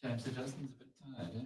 James, Justin's a bit tired, eh?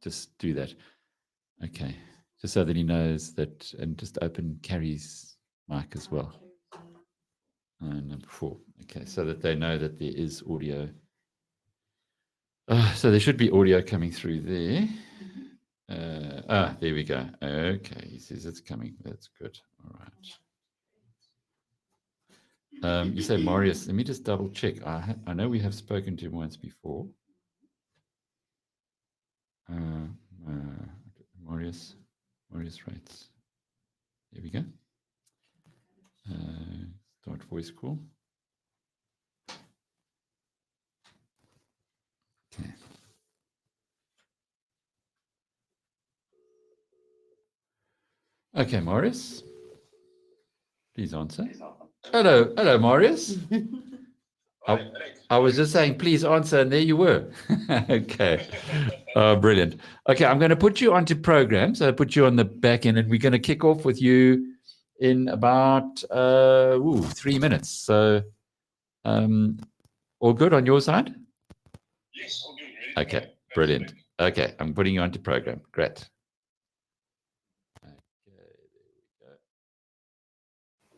Just do that. Okay, just so that he knows that, and just open Carrie's mic as well. Number 4. Okay, so that they know that there is audio. So there should be audio coming through there. There we go. Okay, he says it's coming. That's good. All right. You say Marius. Let me just double check. I know we have spoken to him once before. Marius rates. There we go. Start voice call. Okay. Okay, Marius. Please answer. Hello, Marius. I was just saying, please answer, and there you were. Okay, brilliant. Okay, I'm going to put you onto program, so I put you on the back end, and we're going to kick off with you in about 3 minutes. So, all good on your side? Yes, all good. Ready? Okay, brilliant. Okay, I'm putting you onto program. Great. Okay, there we go.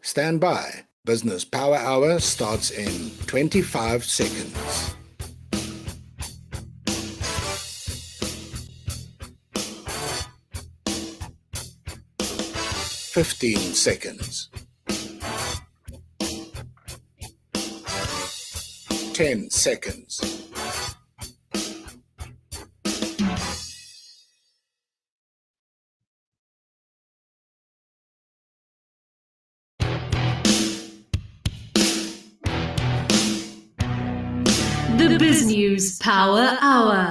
Stand by. Business Power Hour starts in 25 seconds. 15 seconds. 10 seconds. The BizNews Power Hour.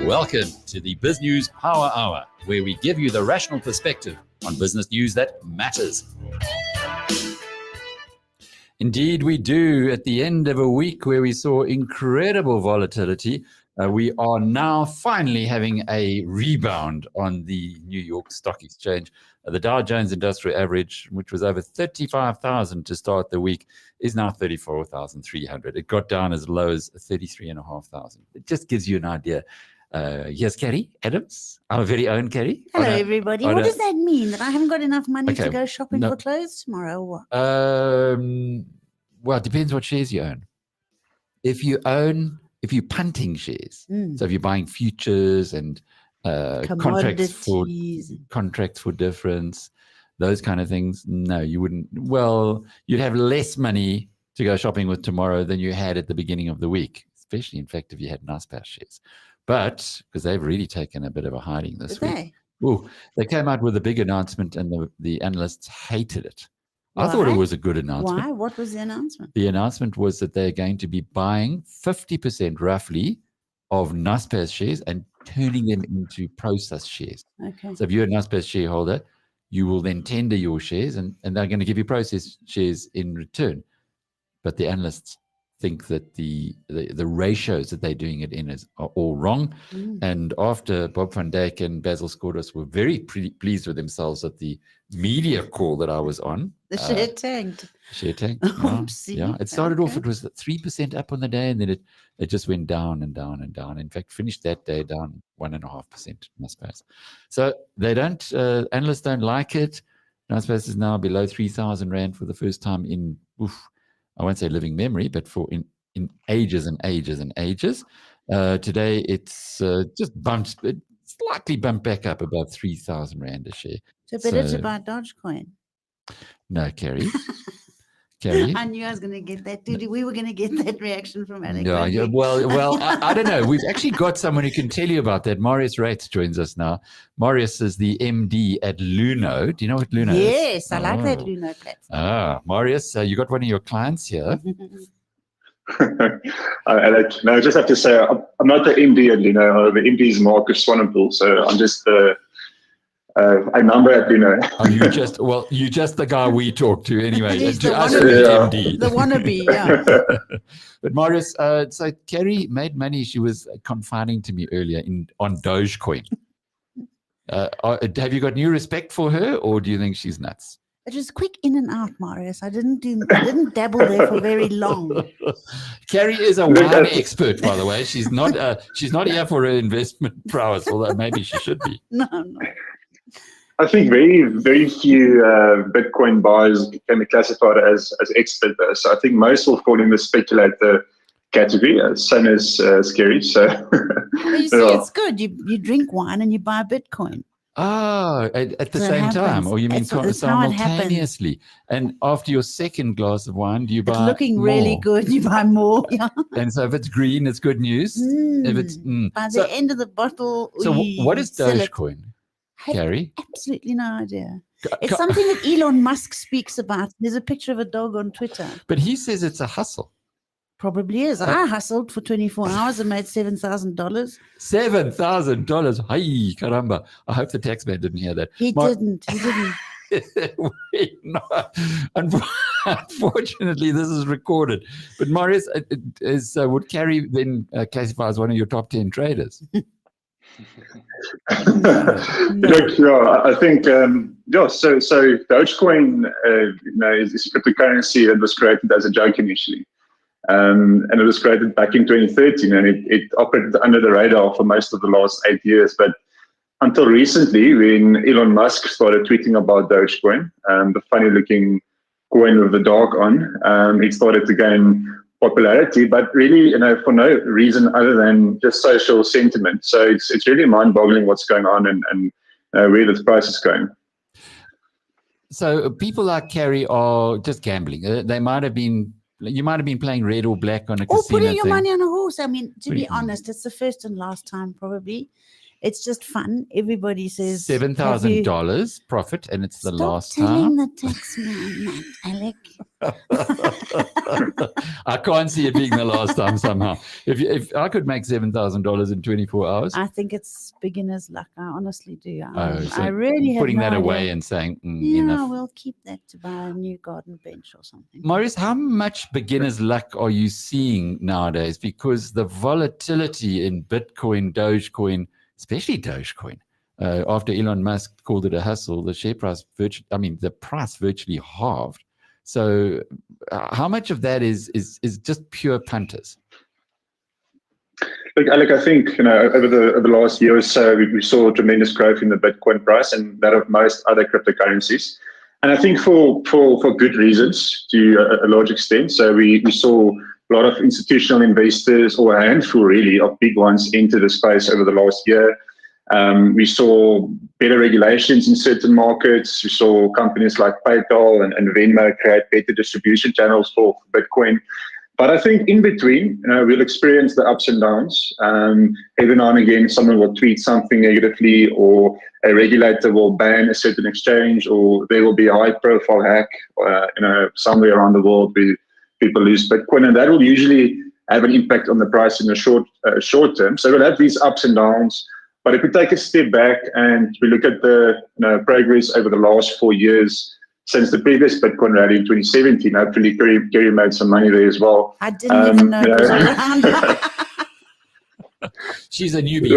Welcome to the BizNews Power Hour, where we give you the rational perspective on business news that matters. Indeed, we do. At the end of a week where we saw incredible volatility, We are now finally having a rebound on the New York Stock Exchange. The Dow Jones Industrial Average, which was over 35,000 to start the week, is now 34,300. It got down as low as 33,500. It just gives you an idea. Here's Carrie Adams, our very own Carrie. Hello, everybody. What does that mean? That I haven't got enough money Okay, to go shopping no. for clothes tomorrow? Or what? Well, it depends what shares you own. If you're punting shares, so if you're buying futures and contracts for difference, those kind of things, no, you wouldn't. Well, you'd have less money to go shopping with tomorrow than you had at the beginning of the week, especially, in fact, if you had NASPAR shares. But because they've really taken a bit of a hiding this week. Ooh, they came out with a big announcement and the analysts hated it. Why? I thought it was a good announcement. Why? What was the announcement? The announcement was that they're going to be buying 50% roughly of NASPAR shares and turning them into process shares. Okay. So if you're a NASPAR shareholder, you will then tender your shares and they're going to give you process shares in return. But the analysts think that the ratios that they're doing it in are all wrong. And after Bob van Dijk and Basil Skordas were very pleased with themselves at the media call that I was on. The share tanked. Share tank. Oopsie. Yeah, it started off, it was 3% up on the day, and then it just went down and down and down. In fact, finished that day down 1.5%, NASPAR. So they don't, analysts don't like it. NASPAR is now below 3,000 Rand for the first time in, I won't say living memory, but for in ages and ages and ages. Today, it's just slightly bumped back up about 3,000 Rand a share. So better to buy Dogecoin. No, Carrie. Carrie? I knew I was going to get that. We were going to get that reaction from Alec. No, yeah, well, I don't know. We've actually got someone who can tell you about that. Marius Rates joins us now. Marius is the MD at Luno. Do you know what Luno is? Yes, I like that Luno platform. Marius, you got one of your clients here. Alec, no, I just have to say, I'm not the MD at Luno. The MD is Marcus Swanepoel, so I'm just a number at Luno. You're just the guy we talk to anyway. He's To the us, wannabe. MD. The wannabe, yeah. But Marius, so Carrie made money. She was confiding to me earlier on Dogecoin. Have you got new respect for her, or do you think she's nuts? It was quick in and out, Marius. I didn't dabble there for very long. Carrie is a wine expert, by the way. She's not here for her investment prowess, although maybe she should be. No. I think very, very few Bitcoin buyers can be classified as expert though. So I think most will fall in the speculator category. Same as Carrie. So you see, it's good. You drink wine and you buy Bitcoin. Oh, at the same time, or you mean simultaneously? And after your second glass of wine, do you buy? It's looking really good. You buy more. Yeah. And so if it's green, it's good news. If it's by the end of the bottle. So what is Dogecoin, Carrie? Absolutely no idea. It's something that Elon Musk speaks about. There's a picture of a dog on Twitter. But he says it's a hustle. Probably is. I hustled for 24 hours and made $7,000. $7,000. Hi, caramba. I hope the tax man didn't hear that. He didn't. Unfortunately, this is recorded. But Marius, would Carrie then classify as one of your top 10 traders? Look, yeah, I think So Dogecoin, is a cryptocurrency that was created as a joke initially. And it was created back in 2013, and it operated under the radar for most of the last 8 years. But until recently, when Elon Musk started tweeting about Dogecoin, the funny-looking coin with the dog on, it started to gain popularity, but really, for no reason other than just social sentiment. So it's really mind-boggling what's going on and where this price is going. So people like Carrie are just gambling. You might have been playing red or black on a casino putting your thing. money on a horse. I mean, to be honest, it's the first and last time probably. It's just fun. Everybody says $7,000 profit, and it's the Stop last telling time. the tax man, Alec. I can't see it being the last time somehow. If I could make $7,000 in 24 hours, I think it's beginner's luck. I honestly do. so I really have putting no that away idea. and saying, Yeah, enough. we'll keep that to buy a new garden bench or something. Maurice, how much beginner's luck are you seeing nowadays? Because the volatility in Bitcoin, Dogecoin, especially Dogecoin, after Elon Musk called it a hustle, the share price the price virtually halved. So how much of that is just pure punters? Look, Alec, I think over the last year or so, we saw tremendous growth in the Bitcoin price and that of most other cryptocurrencies. And I think for good reasons to a large extent. So we saw a lot of institutional investors, or a handful really of big ones, enter the space over the last year. We saw better regulations in certain markets. We saw companies like PayPal and Venmo create better distribution channels for Bitcoin. But I think in between, we'll experience the ups and downs. Every now and again, someone will tweet something negatively, or a regulator will ban a certain exchange, or there will be a high-profile hack, somewhere around the world where people lose Bitcoin, and that will usually have an impact on the price in the short term. So we'll have these ups and downs. But if we take a step back and we look at the progress over the last 4 years, since the previous Bitcoin rally in 2017, hopefully Carrie made some money there as well. I didn't even know it was around. She's a newbie.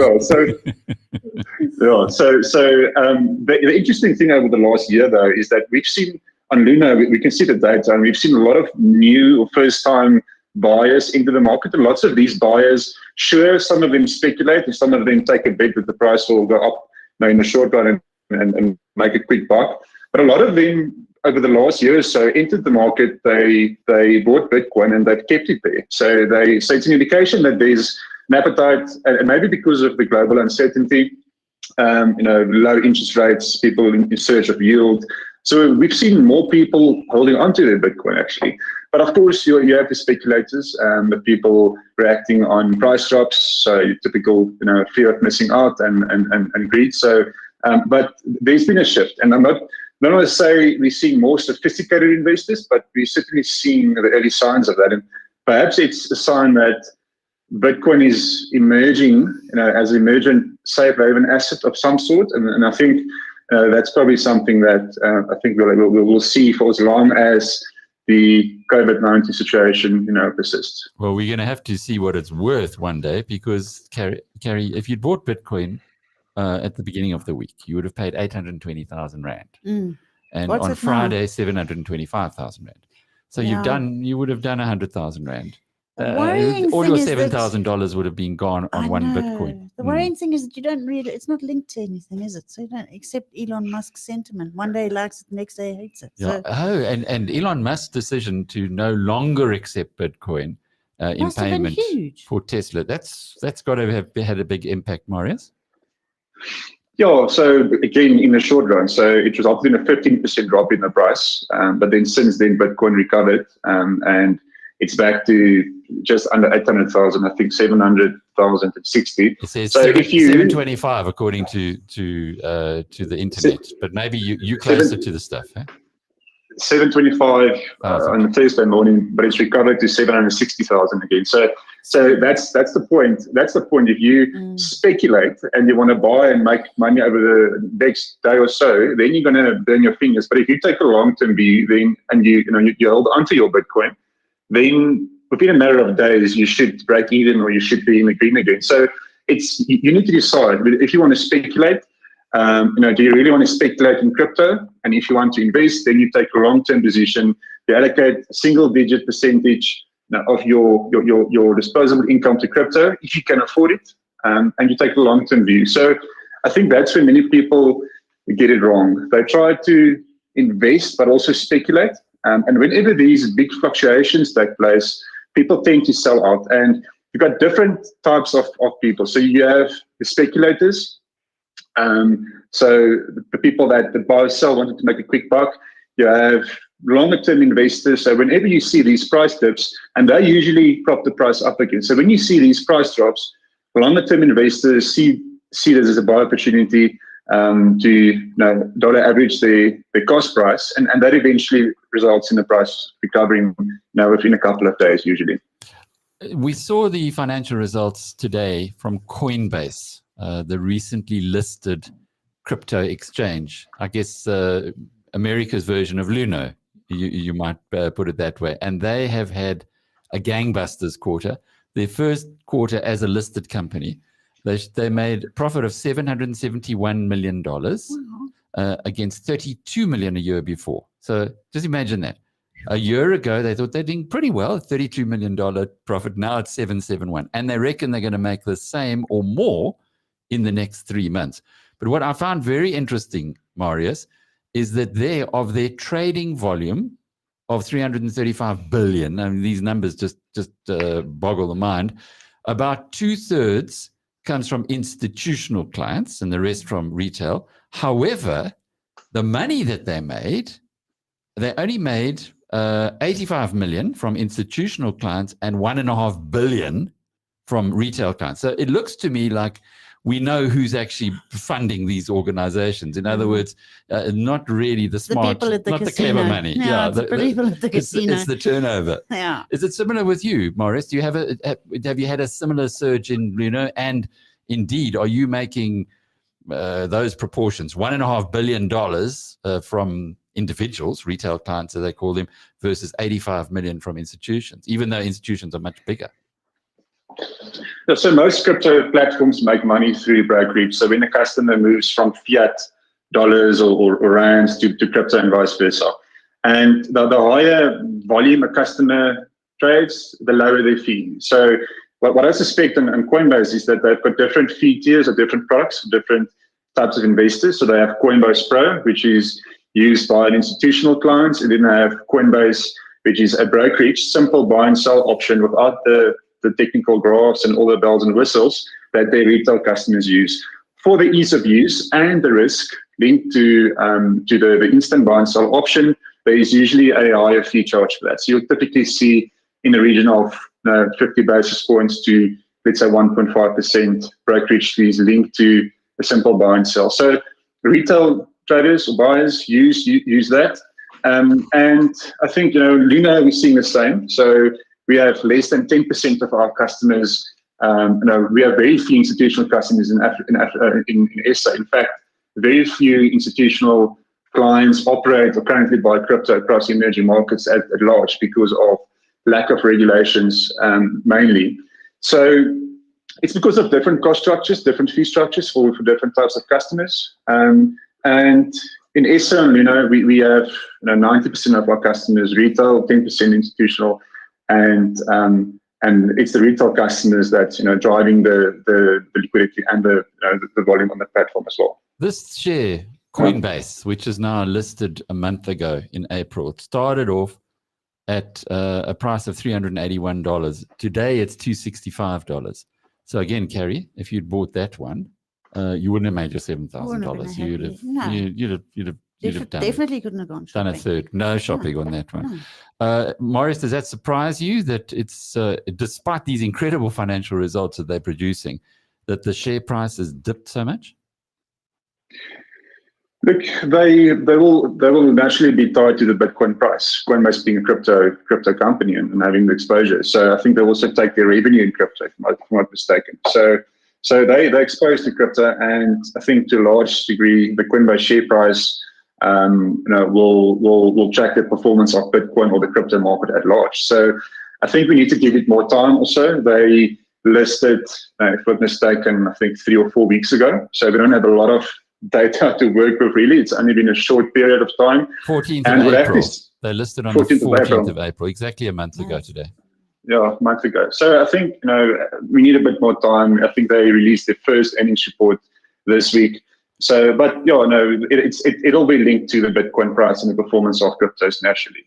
The interesting thing over the last year, though, is that we've seen on Luna, we can see the data, and we've seen a lot of new or first-time buyers into the market. And lots of these buyers, sure, some of them speculate, and some of them take a bet that the price will go up in the short run and make a quick buck. But a lot of them, over the last year or so, entered the market. They bought Bitcoin and they've kept it there. So it's an indication that there's an appetite, and maybe because of the global uncertainty, low interest rates, people in search of yield. So we've seen more people holding onto their Bitcoin actually. But of course, you have the speculators, the people reacting on price drops. So your typical, fear of missing out and greed. So, but there's been a shift, and I'm not want to say we're seeing more sophisticated investors, but we're certainly seeing the early signs of that. And perhaps it's a sign that Bitcoin is emerging, as an emergent safe haven asset of some sort. And I think that's probably something that I think we'll see for as long as the COVID-19 situation, persists. Well, we're going to have to see what it's worth one day, because Carrie, if you'd bought Bitcoin at the beginning of the week, you would have paid 820,000 Rand. And What's on it Friday, 725,000 Rand. So you would have done 100,000 Rand. All your $7,000 would have been gone on one Bitcoin. The worrying thing is that you don't really, it's not linked to anything, is it? So you don't accept Elon Musk's sentiment. One day he likes it, the next day he hates it. Yeah. So, and Elon Musk's decision to no longer accept Bitcoin in payment for Tesla, that's got to have had a big impact, Marius. Yeah, so again, in the short run, so it resulted in a 15% drop in the price. But then since then, Bitcoin recovered, and it's back to just under 800,000, I think 700,060. It says so 725 according to the internet, but maybe you closer to the stuff. 725 on the Thursday morning, but it's recovered to 760,000 again. So that's the point. That's the point. If you speculate and you want to buy and make money over the next day or so, then you're going to burn your fingers. But if you take a long-term view, then and you hold onto your Bitcoin, then within a matter of days you should break even, or you should be in the green again. So you need to decide if you want to speculate. Do you really want to speculate in crypto? And if you want to invest, then you take a long-term position. You allocate a single-digit percentage of your disposable income to crypto if you can afford it, and you take a long-term view. So I think that's where many people get it wrong. They try to invest but also speculate, and whenever these big fluctuations take place, people tend to sell out. And you've got different types of people. So you have the speculators. So the people that buy or sell wanted to make a quick buck. You have longer term investors. So whenever you see these price dips, and they usually prop the price up again. So when you see these price drops, longer term investors see see this as a buy opportunity to dollar average the cost price, and that eventually results in the price recovering within a couple of days usually. We saw the financial results today from Coinbase, the recently listed crypto exchange. I guess America's version of Luno, you might put it that way. And they have had a gangbusters quarter. Their first quarter as a listed company, they made a profit of $771 million against $32 million a year before. So just imagine that. A year ago, they thought they're doing pretty well, $32 million profit. Now it's 771. And they reckon they're going to make the same or more in the next 3 months. But what I found very interesting, Marius, is that of their trading volume of 335 billion, I mean, these numbers just boggle the mind, about 2/3 comes from institutional clients and the rest from retail. However, the money that they only made 85 million from institutional clients and 1.5 billion from retail clients. So it looks to me like we know who's actually funding these organizations. In other words, not really the smart, people at the not casino. the clever money. It's the people at the casino. It's the turnover. Yeah. Is it similar with you, Morris? Do you have you had a similar surge in Luno? And indeed, are you making those proportions, $1.5 billion from individuals, retail clients as they call them, versus 85 million from institutions, even though institutions are much bigger? So most crypto platforms make money through brokerage. So when a customer moves from fiat dollars or rands to crypto and vice versa, and the higher volume a customer trades, the lower their fee. So what I suspect on Coinbase is that they've got different fee tiers or different products for different types of investors. So they have Coinbase Pro, which is used by institutional clients, and then they have Coinbase, which is a brokerage, simple buy and sell option without the technical graphs and all the bells and whistles that their retail customers use. For the ease of use and the risk linked to the instant buy and sell option, there is usually a higher fee charge for that. So you'll typically see in the region of 50 basis points to, let's say, 1.5% brokerage fees linked to a simple buy and sell. So retail traders or buyers use that. And I think, Luna, we're seeing the same. So we have less than 10% of our customers. We have very few institutional customers in SA. In fact, very few institutional clients operate or currently buy crypto across emerging markets at large because of lack of regulations, mainly. So it's because of different cost structures, different fee structures for different types of customers. And in SA, we have 90% of our customers retail, 10% institutional, and it's the retail customers that's driving the liquidity and the volume on the platform as well. This share, Coinbase, which is now listed a month ago in April, it started off at a price of $381. Today it's $265. So again, Carrie, if you'd bought that one, you wouldn't have made your $7,000. You'd have done Definitely couldn't have gone shopping. Done a third. No shopping on that one. Maurice, does that surprise you that it's, despite these incredible financial results that they're producing, that the share price has dipped so much? Look, they will naturally be tied to the Bitcoin price. Coinbase being a crypto company and having the exposure. So I think they also take their revenue in crypto, if I'm not mistaken. So they're exposed to crypto, and I think to a large degree the Coinbase share price will track the performance of Bitcoin or the crypto market at large. So I think we need to give it more time also. They listed, if I'm not mistaken, I think 3 or 4 weeks ago. So we don't have a lot of data to work with, really. It's only been a short period of time. 14th of April. They listed on the 14th of April, exactly a month ago today. Yeah, a month ago. So I think, we need a bit more time. I think they released their first earnings report this week. So, but it'll be linked to the Bitcoin price and the performance of cryptos naturally.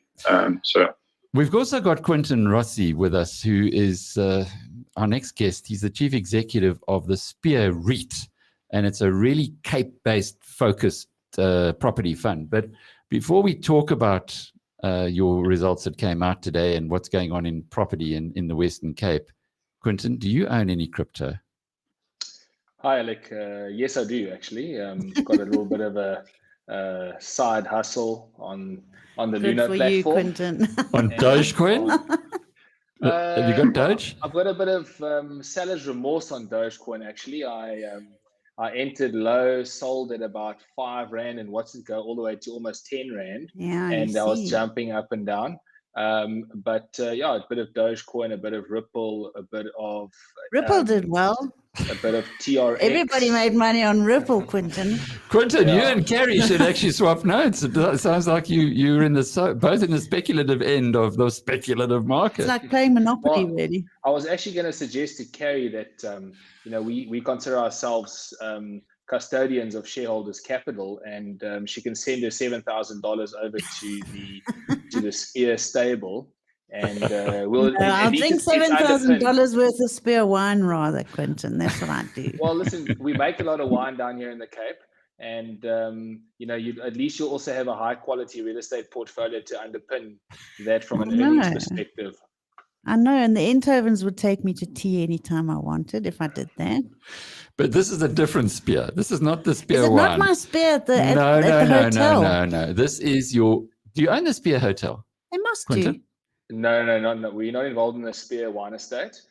We've also got Quintin Rossi with us, who is our next guest. He's the chief executive of the Spear REIT, and it's a really Cape-based focused property fund. But before we talk about your results that came out today and what's going on in property in the Western Cape, Quintin, do you own any crypto? Hi, Alec. Yes, I do actually. Got a little bit of a side hustle on the Good Luna for you, platform. Quintin. On Dogecoin? Have you got Doge? I've got a bit of seller's remorse on Dogecoin. Actually, I entered low, sold at about R5, and watched it go all the way to almost R10, Yeah, and I was see. jumping up and down. But yeah, a bit of Dogecoin, a bit of Ripple, a bit of Ripple did well. a bit of TRX. Everybody made money on Ripple, Quintin. Quintin, you Yeah. and Carrie should actually swap notes. It sounds like you're in both in the speculative end of the speculative market. It's like playing Monopoly, Well, really. I was actually going to suggest to Carrie that we consider ourselves custodians of shareholders' capital, and she can send her $7,000 over to the Spear stable, and we'll. No, I'll drink $7,000 worth of Spear wine, rather, Quintin. That's what I do. Well, listen, we make a lot of wine down here in the Cape, and at least you'll also have a high quality real estate portfolio to underpin that from an earnings perspective. I know, and the Enthovens would take me to tea anytime I wanted if I did that. But this is a different Spear. This is not the Spear Is it one. not my Spear at the No. hotel? No. This is your. Do you own the Spear Hotel? They must Quintin? do. No. We're not involved in the Spear wine estate.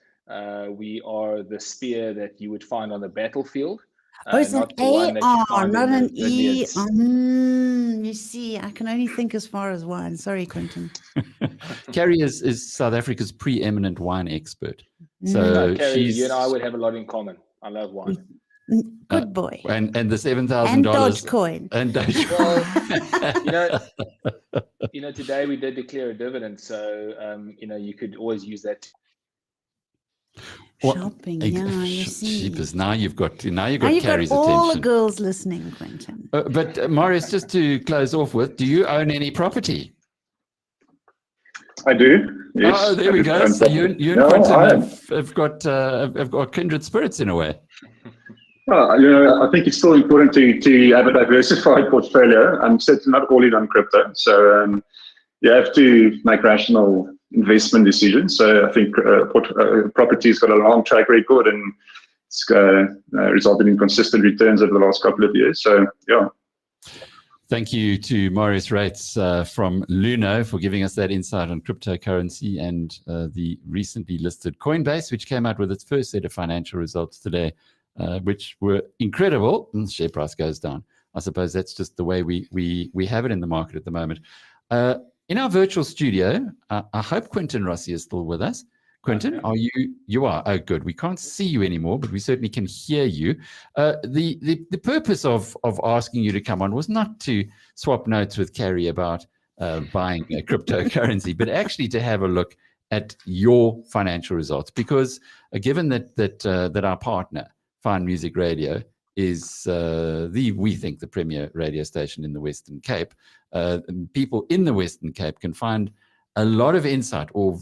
We are the Spear that you would find on the battlefield. Oh, it's an not the one that you AR, find not in an the E. vineyards. You see, I can only think as far as wine. Sorry, Quintin. Carrie is South Africa's preeminent wine expert. So No, Carrie, she's you and I would have a lot in common. I love wine. Good boy. and the $7,000 And Dogecoin. and Dogecoin. Well, today we did declare a dividend, so you could always use that. Shopping, yeah, you see. Jeepers, now you've got Now Carrie's you've got all the attention. girls listening, Quintin. But Marius, just to close off with, do you own any property? I do. Yes. Oh, there we go. So you and No, Quintin have got kindred spirits in a way. Well, I think it's still important to have a diversified portfolio. I'm certainly not all in on crypto, so you have to make rational investment decisions. So I think property's got a long track record, and it's resulted in consistent returns over the last couple of years. So yeah. Thank you to Marius Rates from Luno for giving us that insight on cryptocurrency and the recently listed Coinbase, which came out with its first set of financial results today, which were incredible. And the share price goes down. I suppose that's just the way we have it in the market at the moment. In our virtual studio, I hope Quintin Rossi is still with us. Quintin, are you? You are. Oh, good. We can't see you anymore, but we certainly can hear you. The purpose of asking you to come on was not to swap notes with Carrie about buying a cryptocurrency, but actually to have a look at your financial results. Because given that our partner, Fine Music Radio, is we think the premier radio station in the Western Cape, people in the Western Cape can find a lot of insight, or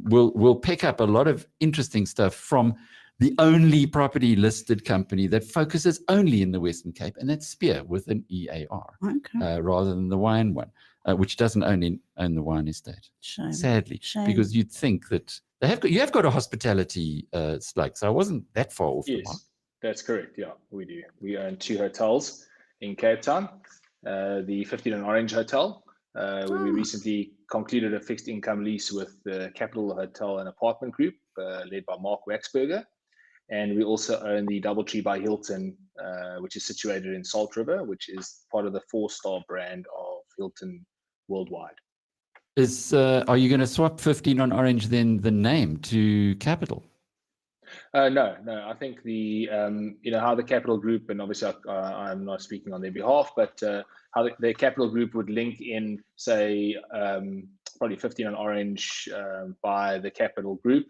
will pick up a lot of interesting stuff from the only property listed company that focuses only in the Western Cape, and that's Spear with an EAR, rather than the wine one, which doesn't own the wine estate. Shame. Sadly, Shame. because you'd think that you have got a hospitality slug, so I wasn't that far off the mark. Yes, that's correct. Yeah, we do. We own 2 hotels in Cape Town, the 15 and Orange Hotel, where we recently concluded a fixed income lease with the Capital Hotel and Apartment Group, led by Mark Waxberger. And we also own the DoubleTree by Hilton, which is situated in Salt River, which is part of the 4-star brand of Hilton worldwide. Are you going to swap 15 on Orange then the name to Capital? No. I think how the Capital Group, and obviously I'm not speaking on their behalf, but how the Capital Group would link in, say, probably 15 on Orange by the Capital Group,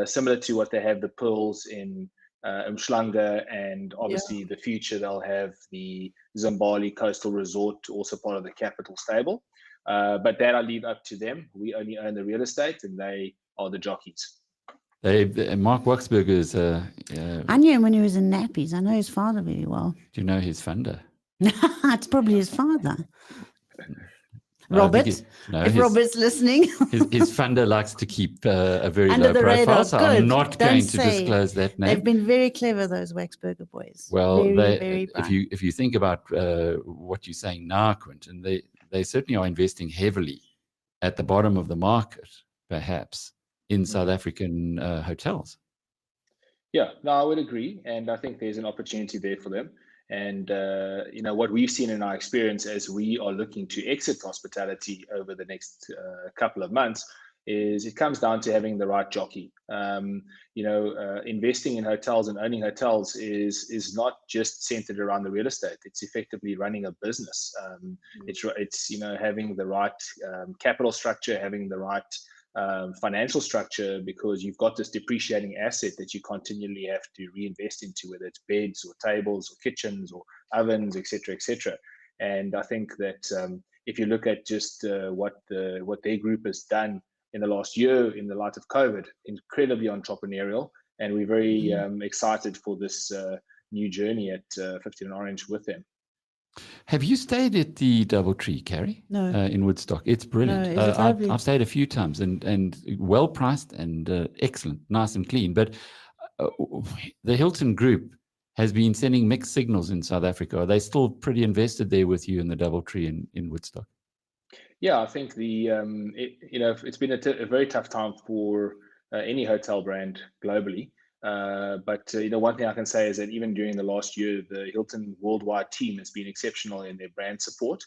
similar to what they have the Pearls in Umhlanga, and obviously the future they'll have the Zimbali Coastal Resort, also part of the Capital stable. But that I leave up to them. We only own the real estate, and they are the jockeys. Mark Waxberger is I knew him when he was in nappies. I know his father really well. do you know his funder? It's probably his father. Robert, if his, Robert's listening, his funder likes to keep a very under low the profile, radar. so Good. I'm not Don't going to say. disclose that name. They've been very clever, those Waxburger boys. Well, very if you think about what you're saying now, Quintin, they certainly are investing heavily at the bottom of the market, perhaps, in South African hotels. Yeah, no, I would agree, and I think there's an opportunity there for them. And what we've seen in our experience as we are looking to exit hospitality over the next couple of months is it comes down to having the right jockey. Investing in hotels and owning hotels is not just centered around the real estate. It's effectively running a business. It's having the right capital structure, having the right financial structure, because you've got this depreciating asset that you continually have to reinvest into, whether it's beds or tables or kitchens or ovens, etc. And I think that if you look at just what their group has done in the last year in the light of COVID, incredibly entrepreneurial, and we're very excited for this new journey at 15 Orange with them. Have you stayed at the DoubleTree, Carrie? No. In Woodstock. It's brilliant. No, is it lovely? I've stayed a few times and well priced and excellent, nice and clean. But the Hilton Group has been sending mixed signals in South Africa. Are they still pretty invested there with you in the DoubleTree in Woodstock? Yeah, I think it's been a very tough time for any hotel brand globally. But one thing I can say is that even during the last year, the Hilton Worldwide team has been exceptional in their brand support.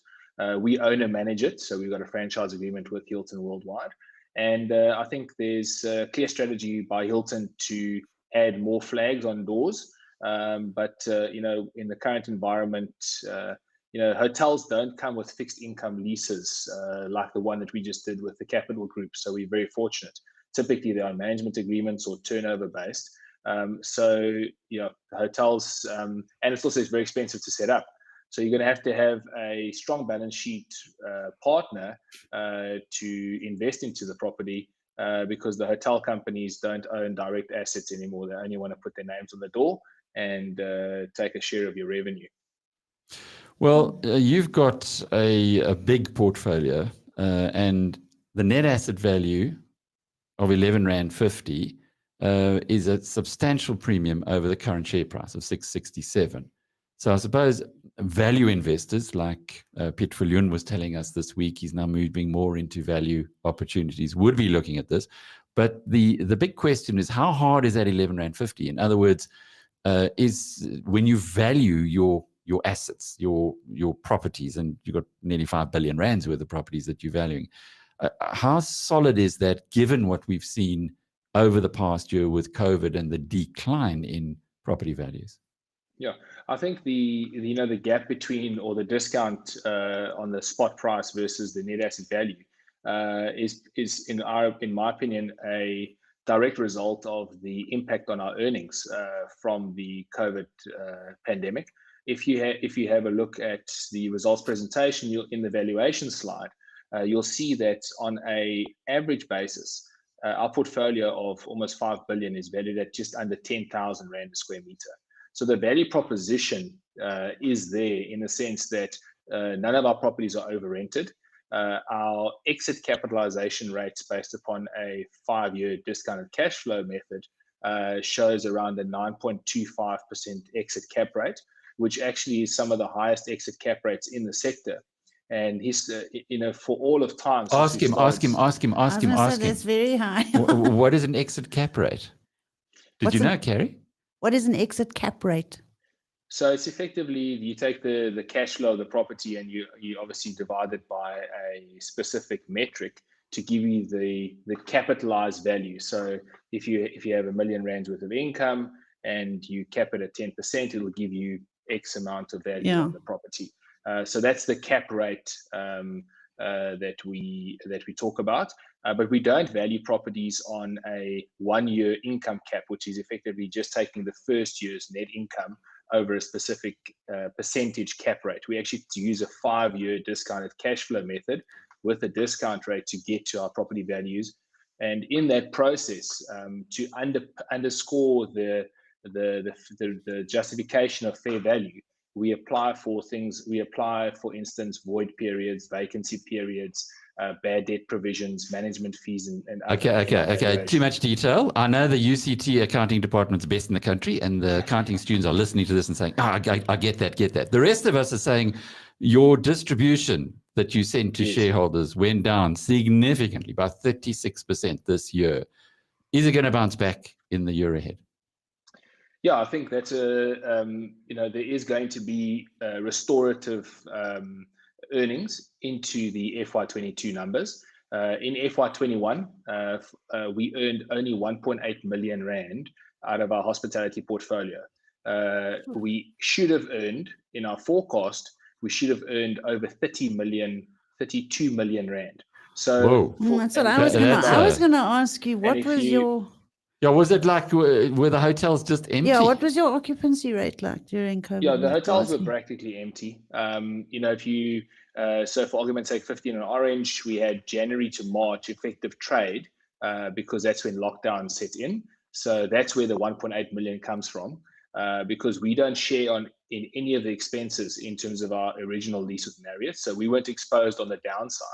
We own and manage it, so we've got a franchise agreement with Hilton Worldwide. And I think there's a clear strategy by Hilton to add more flags on doors. But in the current environment, hotels don't come with fixed income leases like the one that we just did with the Capital Group. So we're very fortunate. Typically, they are management agreements or turnover based. Hotels, and it's also very expensive to set up. So you're going to have a strong balance sheet partner to invest into the property because the hotel companies don't own direct assets anymore. They only want to put their names on the door and take a share of your revenue. Well, you've got a big portfolio and the net asset value of R11.50 is a substantial premium over the current share price of 6.67. So I suppose value investors like Piet Viljoen was telling us this week, he's now moving more into value opportunities, would be looking at this. But the big question is, how hard is that R11.50? In other words, is when you value your assets, your properties, and you've got nearly 5 billion rands worth of properties that you're valuing, how solid is that given what we've seen over the past year with COVID and the decline in property values? Yeah, I think the gap between, or the discount on the spot price versus the net asset value is in my opinion a direct result of the impact on our earnings from the COVID pandemic. If you have a look at the results presentation, in the valuation slide, you'll see that on a average basis, our portfolio of almost 5 billion is valued at just under 10,000 rand a square meter. So the value proposition is there in the sense that none of our properties are over-rented. Our exit capitalization rates based upon a 5-year discounted cash flow method shows around a 9.25% exit cap rate, which actually is some of the highest exit cap rates in the sector. And for all of time. Ask him. That's very high. What is an exit cap rate? Did you know, Carrie? What is an exit cap rate? So it's effectively, you take the cash flow of the property and you obviously divide it by a specific metric to give you the capitalized value. So if you have R1 million worth of income and you cap it at 10%, it'll give you X amount of value on the property. So that's the cap rate that we talk about. But we don't value properties on a 1-year income cap, which is effectively just taking the first year's net income over a specific percentage cap rate. We actually use a 5-year discounted cash flow method with a discount rate to get to our property values. And in that process, to underscore the justification of fair value, we apply for things. We apply, for instance, void periods, vacancy periods, bad debt provisions, management fees, and other Okay. Too valuation. much detail. I know the UCT accounting department's best in the country, and the accounting students are listening to this and saying, I get that. The rest of us are saying your distribution that you sent to shareholders went down significantly by 36% this year. Is it going to bounce back in the year ahead? Yeah, I think that's there is going to be restorative earnings into the FY22 numbers. In FY21, we earned only 1.8 million rand out of our hospitality portfolio. We should have earned, in our forecast, we should have earned over 32 million rand. So that's what I was going to. I was going to ask you, what was your? Yeah, was it like, were the hotels just empty? Yeah, what was your occupancy rate like during COVID? Yeah, the hotels were practically empty. If you, so for argument's sake, 15 and Orange, we had January to March effective trade because that's when lockdown set in. So that's where the 1.8 million comes from because we don't share in any of the expenses in terms of our original lease with Marriott. So we weren't exposed on the downside.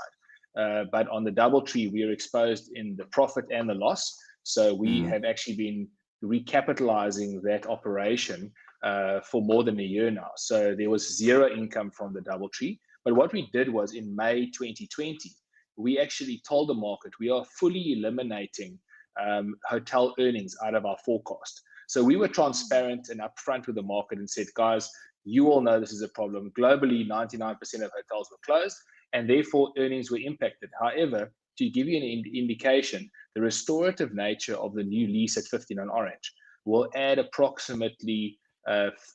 But on the DoubleTree, we are exposed in the profit and the loss. So we have actually been recapitalizing that operation for more than a year now. So there was zero income from the DoubleTree. But what we did was in May 2020, we actually told the market we are fully eliminating hotel earnings out of our forecast. So we were transparent and upfront with the market and said, guys, you all know this is a problem. Globally, 99% of hotels were closed and therefore earnings were impacted. However, to give you an indication, the restorative nature of the new lease at 59 Orange will add approximately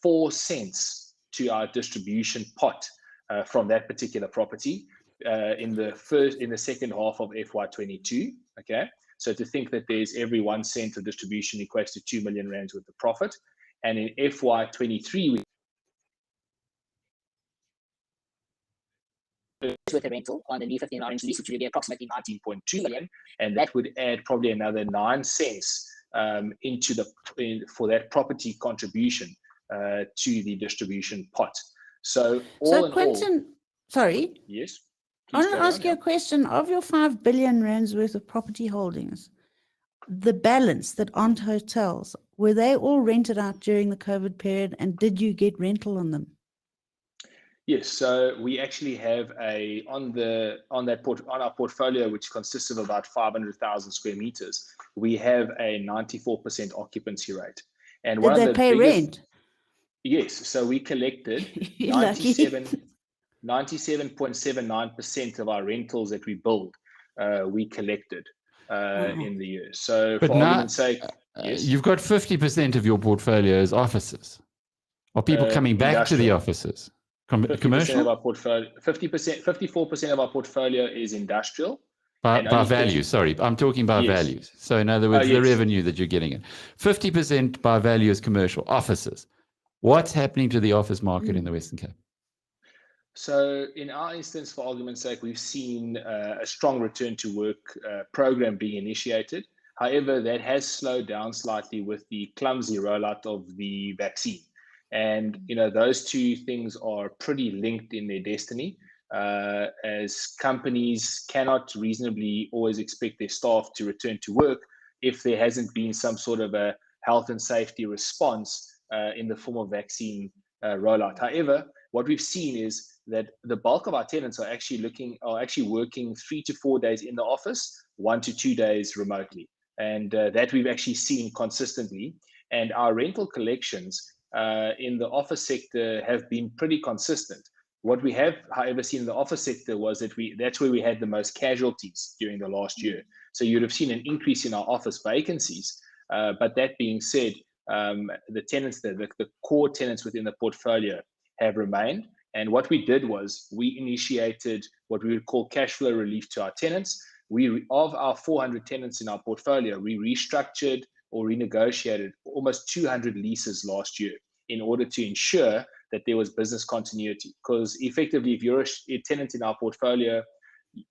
4 cents to our distribution pot from that particular property in the second half of FY22. Okay, so to think that there's every 1 cent of distribution equates to 2 million rands worth of profit, and in FY23 with a rental on the new 15 Orange lease, which would be approximately 19.2 million, and that would add probably another 9 cents for that property contribution to the distribution pot. So all in Quintin, sorry. Yes. I want to ask you a question. Of your 5 billion rands worth of property holdings, the balance that aren't hotels, were they all rented out during the COVID period, and did you get rental on them? Yes, so we actually have on our portfolio, which consists of about 500,000 square meters, we have a 94% occupancy rate. And did they pay rent? Yes, so we collected 97.79% of our rentals that we billed, we collected in the year. So for argument's sake, yes. You've got 50% of your portfolio as offices. Are people coming back to the offices? Commercial? Of our portfolio, 54% of our portfolio is industrial. By value, sorry. I'm talking by values. So in other words, the revenue that you're getting. 50% by value is commercial, offices. What's happening to the office market in the Western Cape? So in our instance, for argument's sake, we've seen a strong return to work program being initiated. However, that has slowed down slightly with the clumsy rollout of the vaccine. And, those two things are pretty linked in their destiny, as companies cannot reasonably always expect their staff to return to work if there hasn't been some sort of a health and safety response in the form of vaccine rollout. However, what we've seen is that the bulk of our tenants are actually working 3 to 4 days in the office, 1 to 2 days remotely. And that we've actually seen consistently. And our rental collections in the office sector have been pretty consistent. What we have, however, seen in the office sector was that that's where we had the most casualties during the last year. So you'd have seen an increase in our office vacancies. But that being said, the tenants, the core tenants within the portfolio have remained. And what we did was we initiated what we would call cash flow relief to our tenants. Of our 400 tenants in our portfolio, we restructured or renegotiated almost 200 leases last year in order to ensure that there was business continuity. Because effectively, if you're a tenant in our portfolio,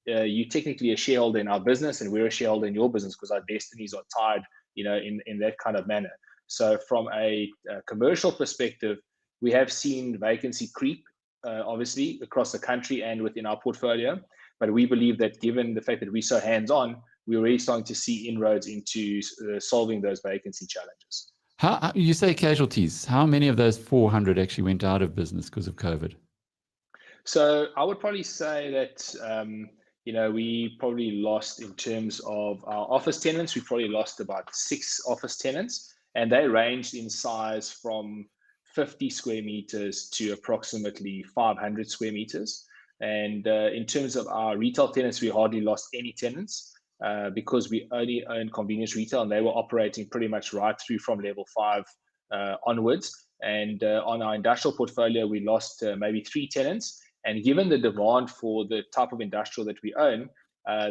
you're technically a shareholder in our business, and we're a shareholder in your business because our destinies are tied, in that kind of manner. So from a commercial perspective, We have seen vacancy creep, obviously, across the country and within our portfolio. But we believe that given the fact that we're so hands-on, we're already starting to see inroads into solving those vacancy challenges. How you say casualties? How many of those 400 actually went out of business because of COVID? So I would probably say that we probably lost, in terms of our office tenants, we probably lost about 6 office tenants, and they ranged in size from 50 square meters to approximately 500 square meters. And in terms of our retail tenants, we hardly lost any tenants because we only own convenience retail, and they were operating pretty much right through from level 5 onwards. And on our industrial portfolio, we lost maybe 3 tenants. And given the demand for the type of industrial that we own,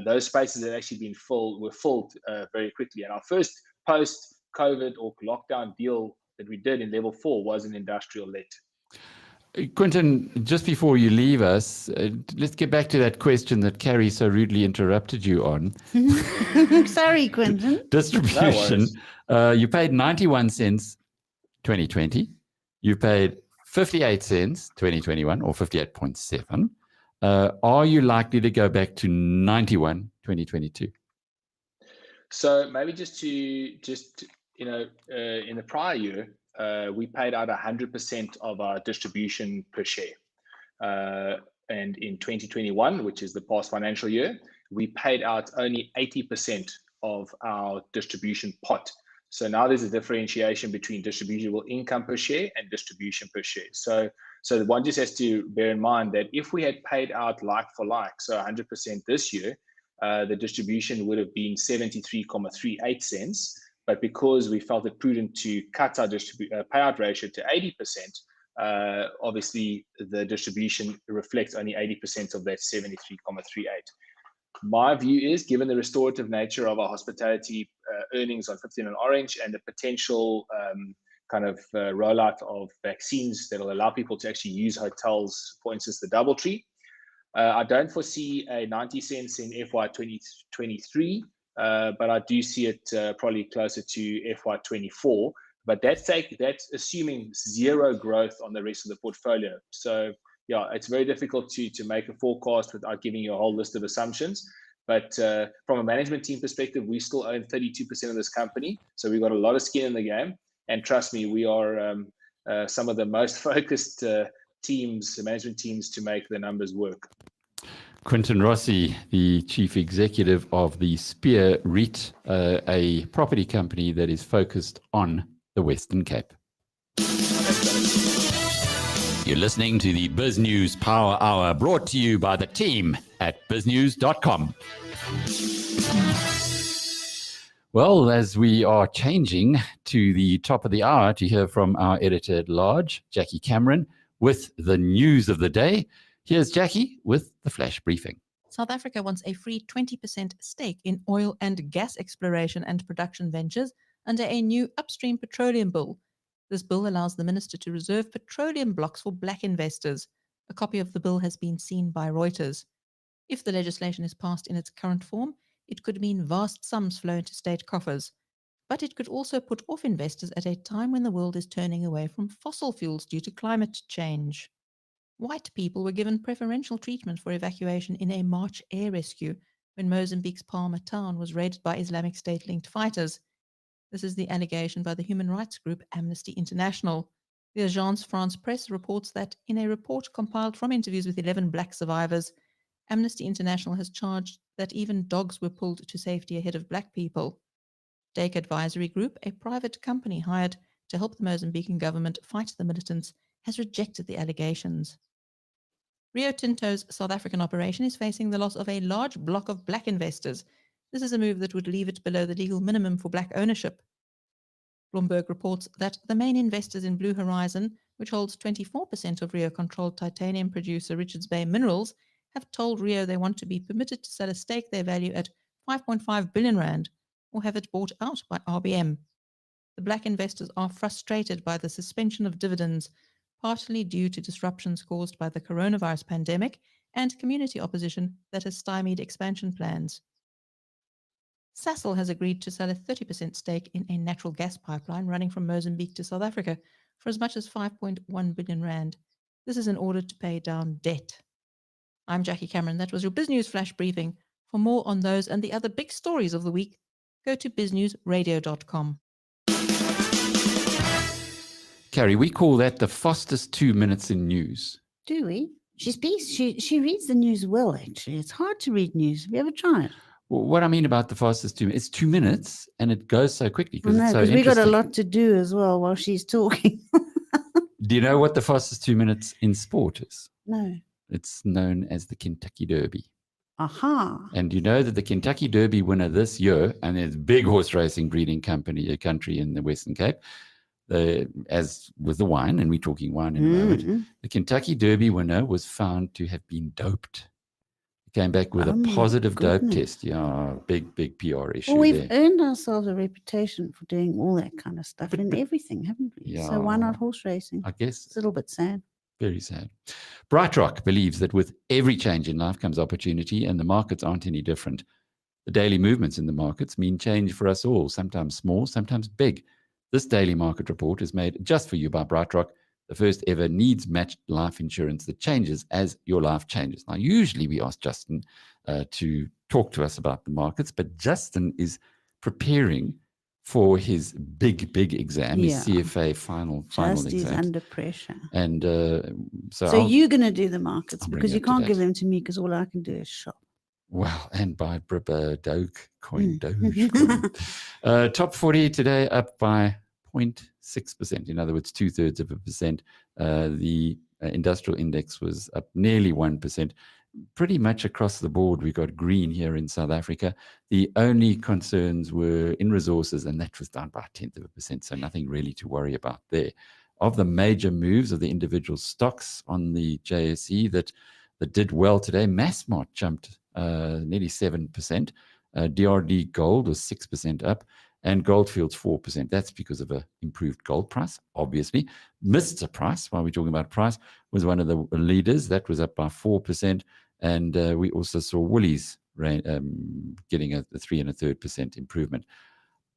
those spaces that actually were filled very quickly. And our first post-COVID or lockdown deal that we did in level 4 was an industrial let. Quintin, just before you leave us, let's get back to that question that Carrie so rudely interrupted you on. Sorry, Quintin. Distribution. You paid 91 cents 2020. You paid 58 cents 2021, or 58.7. Are you likely to go back to 91 2022? So maybe in the prior year, we paid out 100% of our distribution per share. And in 2021, which is the past financial year, we paid out only 80% of our distribution pot. So now there's a differentiation between distributable income per share and distribution per share. So one just has to bear in mind that if we had paid out like for like, so 100% this year, the distribution would have been 73.38 cents. But because we felt it prudent to cut our payout ratio to 80%, obviously the distribution reflects only 80% of that 73.38. My view is, given the restorative nature of our hospitality earnings on 15 and Orange and the potential rollout of vaccines that will allow people to actually use hotels, for instance, the DoubleTree, I don't foresee a 90 cents in FY 2023. But I do see it probably closer to FY 24. But that's assuming zero growth on the rest of the portfolio. So yeah, it's very difficult to make a forecast without giving you a whole list of assumptions. But from a management team perspective, we still own 32% of this company. So we've got a lot of skin in the game. And trust me, we are some of the most focused management teams to make the numbers work. Quintin Rossi, the chief executive of the Spear REIT, a property company that is focused on the Western Cape. You're listening to the BizNews Power Hour, brought to you by the team at biznews.com. Well, as we are changing to the top of the hour to hear from our editor at large, Jackie Cameron, with the news of the day, here's Jackie with the flash briefing. South Africa wants a free 20% stake in oil and gas exploration and production ventures under a new upstream petroleum bill. This bill allows the minister to reserve petroleum blocks for black investors. A copy of the bill has been seen by Reuters. If the legislation is passed in its current form, it could mean vast sums flow into state coffers. But it could also put off investors at a time when the world is turning away from fossil fuels due to climate change. White people were given preferential treatment for evacuation in a March air rescue when Mozambique's Palma town was raided by Islamic State-linked fighters. This is the allegation by the human rights group Amnesty International. The Agence France-Presse reports that in a report compiled from interviews with 11 black survivors, Amnesty International has charged that even dogs were pulled to safety ahead of black people. Dake Advisory Group, a private company hired to help the Mozambican government fight the militants, has rejected the allegations. Rio Tinto's South African operation is facing the loss of a large block of black investors. This is a move that would leave it below the legal minimum for black ownership. Bloomberg reports that the main investors in Blue Horizon, which holds 24% of Rio-controlled titanium producer Richards Bay Minerals, have told Rio they want to be permitted to sell a stake they value at 5.5 billion rand or have it bought out by RBM. The black investors are frustrated by the suspension of dividends, partly due to disruptions caused by the coronavirus pandemic and community opposition that has stymied expansion plans. Sasol has agreed to sell a 30% stake in a natural gas pipeline running from Mozambique to South Africa, for as much as 5.1 billion rand. This is in order to pay down debt. I'm Jackie Cameron. That was your BizNews Flash Briefing. For more on those and the other big stories of the week, go to biznewsradio.com. Carrie, we call that the fastest 2 minutes in news. Do we? She reads the news well, actually. It's hard to read news. Have you ever tried? Well, what I mean about the fastest 2 minutes, it's 2 minutes and it goes so quickly I because know, it's so because we got a interesting. lot to do as well while she's talking. Do you know what the fastest 2 minutes in sport is? No. It's known as the Kentucky Derby. Aha. And you know that the Kentucky Derby winner this year, and there's a big horse racing breeding country in the Western Cape, as with the wine, and we're talking wine in a moment, the Kentucky Derby winner was found to have been doped. He came back with Oh a my positive dope goodness. test. Yeah, big PR issue Well, we've there. earned ourselves a reputation for doing all that kind of stuff in everything, haven't we? So why not Yeah. horse racing? I guess It's a little bit sad. very sad. BrightRock believes that with every change in life comes opportunity, and the markets aren't any different. The daily movements in the markets mean change for us all, sometimes small, sometimes big. This daily market report is made just for you by BrightRock, the first ever needs-matched life insurance that changes as your life changes. Now, usually we ask Justin to talk to us about the markets, but Justin is preparing for his big exam, his Yeah. CFA final Just is exam. under pressure. And so So you're going to do the markets I'll bring because you you up to can't give date. them to me because all I can do is shop. well, and buy Dogecoin. Top 40 today up by 0.6%. In other words, 0.2%. The industrial index was up nearly 1%. Pretty much across the board, we got green here in South Africa. The only concerns were in resources, and that was down by 0.1%. So nothing really to worry about there. Of the major moves of the individual stocks on the JSE that did well today, Massmart jumped nearly 7%. DRD Gold was 6% up, and Goldfields 4%. That's because of an improved gold price, obviously. Mr. Price, while we're talking about price, was one of the leaders. That was up by 4%. And we also saw Woolies getting a 3.33% improvement.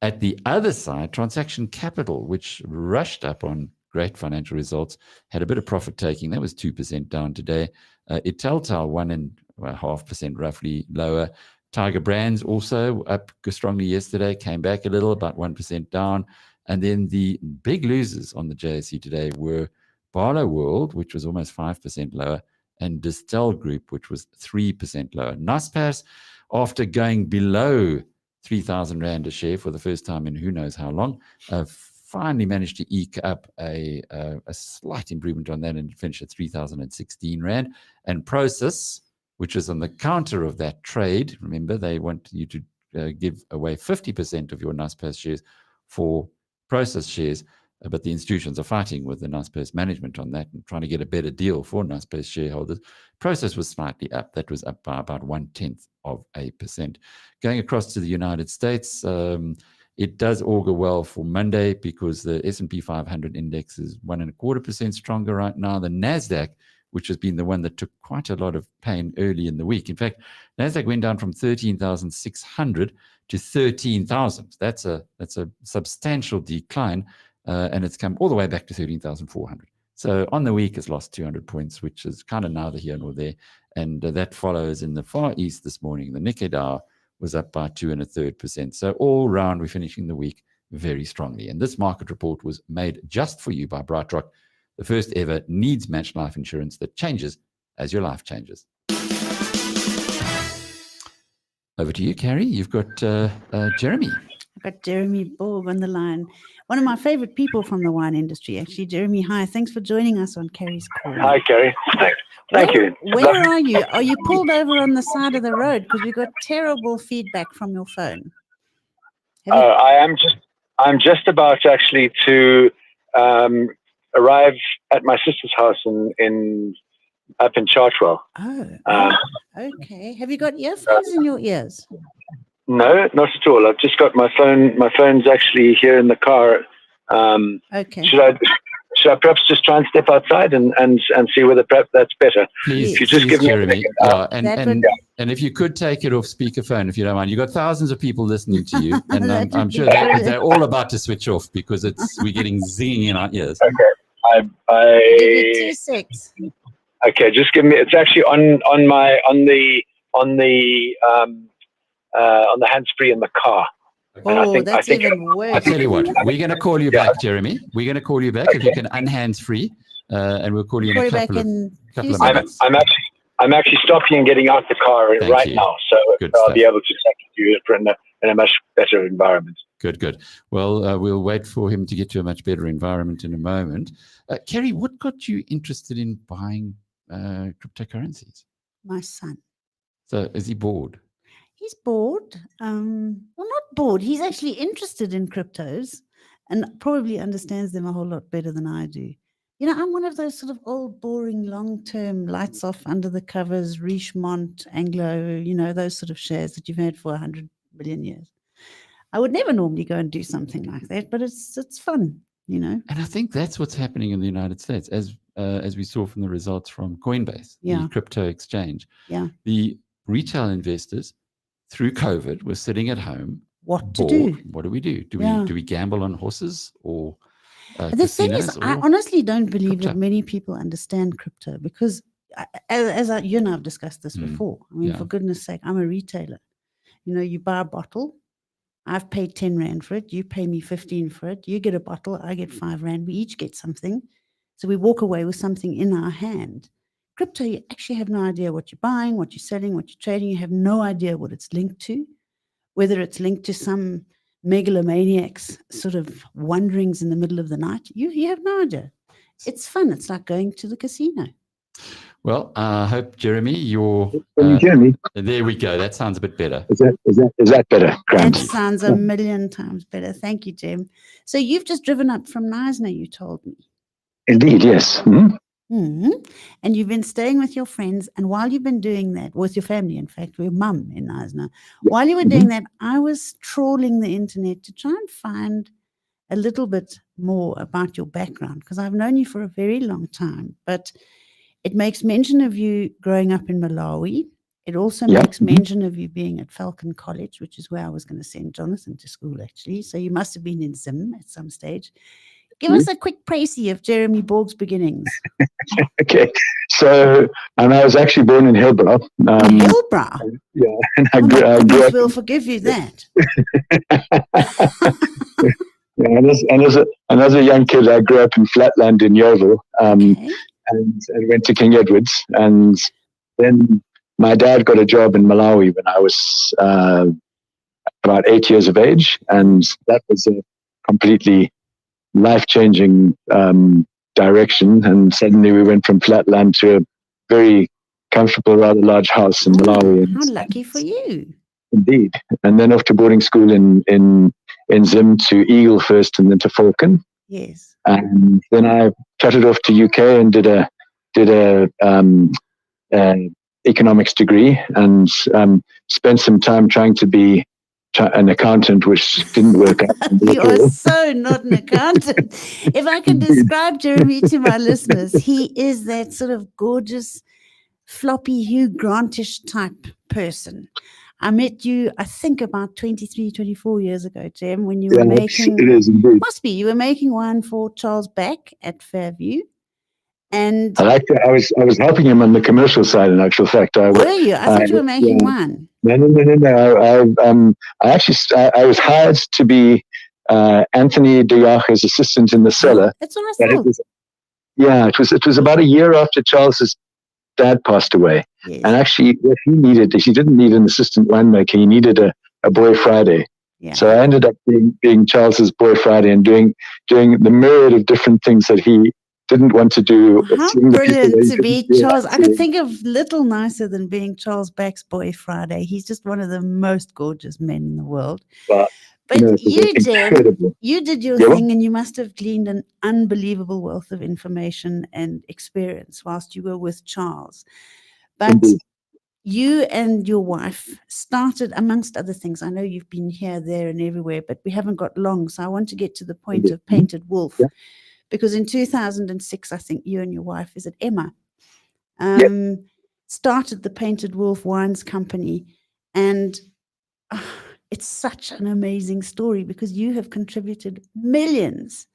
At the other side, Transaction Capital, which rushed up on great financial results, had a bit of profit taking. That was 2% down today. Italtile 1.5% roughly lower. Tiger Brands also up strongly yesterday, came back a little, about 1% down. And then the big losers on the JSE today were Barlow World, which was almost 5% lower, and Distel Group, which was 3% lower. Naspers, after going below 3,000 Rand a share for the first time in who knows how long, finally managed to eke up a slight improvement on that and finish at 3,016 Rand. And Prosus, which is on the counter of that trade, remember, they want you to give away 50% of your Naspers shares for Prosus shares, but the institutions are fighting with the Naspers management on that and trying to get a better deal for Naspers shareholders. Prosus was slightly up. That was up by about 0.1%. Going across to the United States, it does augur well for Monday because the S&P 500 index is 1.25% stronger right now. The NASDAQ, which has been the one that took quite a lot of pain early in the week. In fact, NASDAQ went down from 13,600 to 13,000. That's a substantial decline, and it's come all the way back to 13,400. So on the week, it's lost 200 points, which is kind of neither here nor there. And that follows in the Far East this morning. The Nikkei Dow was up by 2.33%. So all round, we're finishing the week very strongly. And this market report was made just for you by BrightRock, the first ever needs-matched life insurance that changes as your life changes. Over to you, Carrie. You've got Jeremy. I've got Jeremy Borg on the line. One of my favorite people from the wine industry, actually. Jeremy, hi. Thanks for joining us on Carrie's call. Hi, Carrie. Thank you. Where are you? Are you pulled over on the side of the road? Because we got terrible feedback from your phone. I'm just about actually to arrive at my sister's house up in Chartwell. Oh, okay. Have you got earphones in your ears? No, not at all. I've just got my phone. My phone's actually here in the car. Okay. should I perhaps just try and step outside and see whether perhaps that's better? Please, If you just please, give me a Jeremy. second. Yeah, That would- and if you could take it off speakerphone, if you don't mind. You've got thousands of people listening to you, and That I'm would be sure brilliant. they're all about to switch off because we're getting zinging in our ears. Okay. Give you 2 secs. Okay, just give me. It's actually on the hands-free in the car. And Oh, I that's think even I worse. tell you what, we're going to call you back, Jeremy. We're going to call you back if you can unhands free, and we'll call you in Call a you back couple of in couple of few minutes. I'm actually stopping and getting out the car Thank right you. now, so Good I'll stuff. be able to take you in a much better environment. Good. Well, we'll wait for him to get to a much better environment in a moment. Carrie, what got you interested in buying cryptocurrencies? My son. So is he bored? He's bored. Well, not bored. He's actually interested in cryptos and probably understands them a whole lot better than I do. You know, I'm one of those sort of old, boring, long-term, lights off, under the covers, Richemont, Anglo, you know, those sort of shares that you've had for 100 million years. I would never normally go and do something like that, but it's fun, you know. And I think that's what's happening in the United States, as we saw from the results from Coinbase, Yeah. the crypto exchange. Yeah. The retail investors through COVID were sitting at home. What to bored. do? What do we do? Yeah. Do we gamble on horses or The thing is, casinos? I or honestly don't believe crypto? that many people understand crypto because, you and I have discussed this Mm, before. I mean, yeah. for goodness sake, I'm a retailer. You know, you buy a bottle, I've paid 10 Rand for it, you pay me 15 for it, you get a bottle, I get 5 Rand, we each get something. So we walk away with something in our hand. Crypto, you actually have no idea what you're buying, what you're selling, what you're trading. You have no idea what it's linked to, whether it's linked to some megalomaniac's sort of wanderings in the middle of the night. You have no idea. It's fun. It's like going to the casino. Well, I hope, Jeremy, Can you hear me? there we go. That sounds a bit better. Is that better, That Grant? sounds a million times better. Thank you, Jem. So you've just driven up from Knysna, you told me. Indeed, yes. Hmm. And you've been staying with your friends. And while you've been doing that, with your family, in fact, with your mum in Knysna, while you were doing that, I was trawling the internet to try and find a little bit more about your background, because I've known you for a very long time. But it makes mention of you growing up in Malawi. It also makes mention of you being at Falcon College, which is where I was going to send Jonathan to school, actually. So you must have been in Zim at some stage. Give us a quick précis of Jeremy Borg's beginnings. Okay, so I was actually born in Hillbrow. Hillbrow? Yeah, and I Oh my grew goodness, up. we'll forgive you that. Yeah, and as a young kid, I grew up in Flatland in Yeovil, Okay. and went to King Edward's, and then my dad got a job in Malawi when I was about 8 years of age, and that was a completely life-changing direction. And suddenly we went from Flatland to a very comfortable, rather large house in Malawi. How lucky for you. Indeed. And then off to boarding school in Zim, to Eagle first, and then to Falcon. Yes. And then I trotted off to UK and did a economics degree, and spent some time trying to be an accountant, which didn't work out. You are so not an accountant. If I could describe Jeremy to my listeners, he is that sort of gorgeous, floppy Hugh Grantish type person. I met you, I think, about 23, 24 years ago, Jem, when you were making... It is indeed. Must be. You were making wine for Charles Back at Fairview. And I was helping him on the commercial side, in actual fact. were you? I thought you were making wine. No. I was hired to be Anthony de Jager's assistant in the cellar. That's what I thought. It was about a year after Charles's dad passed away. Yes. And actually, what he didn't need an assistant winemaker. He needed a boy Friday. Yeah. So I ended up being Charles's boy Friday and doing the myriad of different things that he didn't want to do. How brilliant to be Charles. I could think of little nicer than being Charles Back's boy Friday. He's just one of the most gorgeous men in the world. But you, Jem, you did your thing, and you must have gleaned an unbelievable wealth of information and experience whilst you were with Charles. But Indeed. You and your wife started, amongst other things, I know you've been here, there, and everywhere, but we haven't got long, so I want to get to the point of Painted Wolf. Yeah. because in 2006, I think you and your wife, is it Emma, started the Painted Wolf Wines Company. And it's such an amazing story because you have contributed millions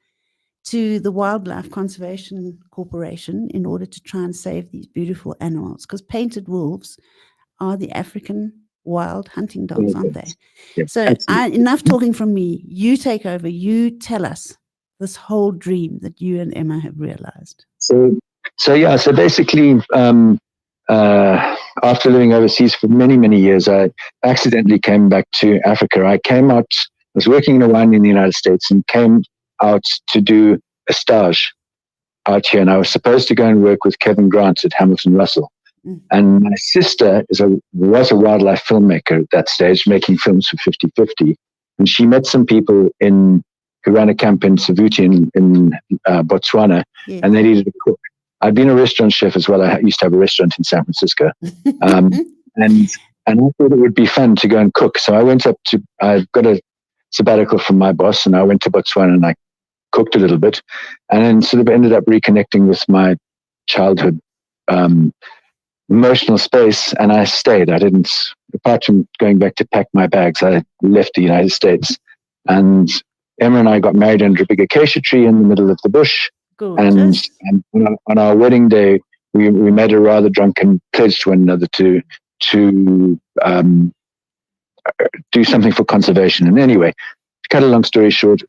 to the Wildlife Conservation Corporation in order to try and save these beautiful animals, because painted wolves are the African wild hunting dogs, aren't they? Yeah, So enough talking from me. You take over. You tell us this whole dream that you and Emma have realized. So basically, after living overseas for many, many years, I accidentally came back to Africa. I was working in a winery in the United States and came out to do a stage out here. And I was supposed to go and work with Kevin Grant at Hamilton Russell. And my sister was a wildlife filmmaker at that stage, making films for 50/50. And she met some people who ran a camp in Savuti in Botswana, and they needed a cook. I'd been a restaurant chef as well. I used to have a restaurant in San Francisco. And I thought it would be fun to go and cook. So I got a sabbatical from my boss, and I went to Botswana and I cooked a little bit, and then sort of ended up reconnecting with my childhood emotional space. And I stayed. I didn't, apart from going back to pack my bags, I left the United States. And Emma and I got married under a big acacia tree in the middle of the bush. And on our wedding day, we made a rather drunken pledge to one another to do something for conservation. And anyway, to cut a long story short,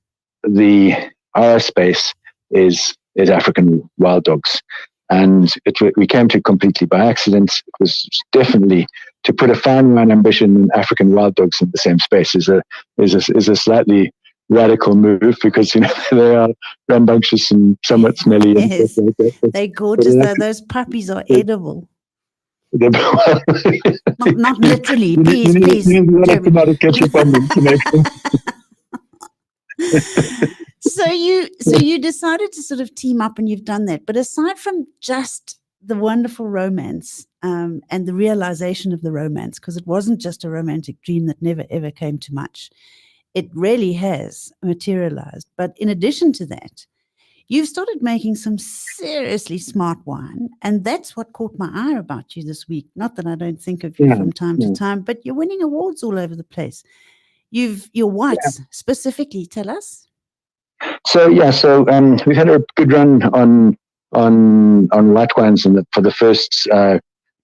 our space is African wild dogs. And we came to it completely by accident. It was definitely to put a fine wine ambition and African wild dogs in the same space is a slightly radical move, because they are rambunctious and somewhat smelly. Yes, and they're gorgeous though. Those puppies are edible. Not literally. Please. So you decided to sort of team up, and you've done that. But aside from just the wonderful romance and the realization of the romance, because it wasn't just a romantic dream that never ever came to much, it really has materialized. But in addition to that, you've started making some seriously smart wine, and that's what caught my eye about you this week. Not that I don't think of you from time to time, but you're winning awards all over the place. Your whites specifically, tell us. So we've had a good run on white wines for the first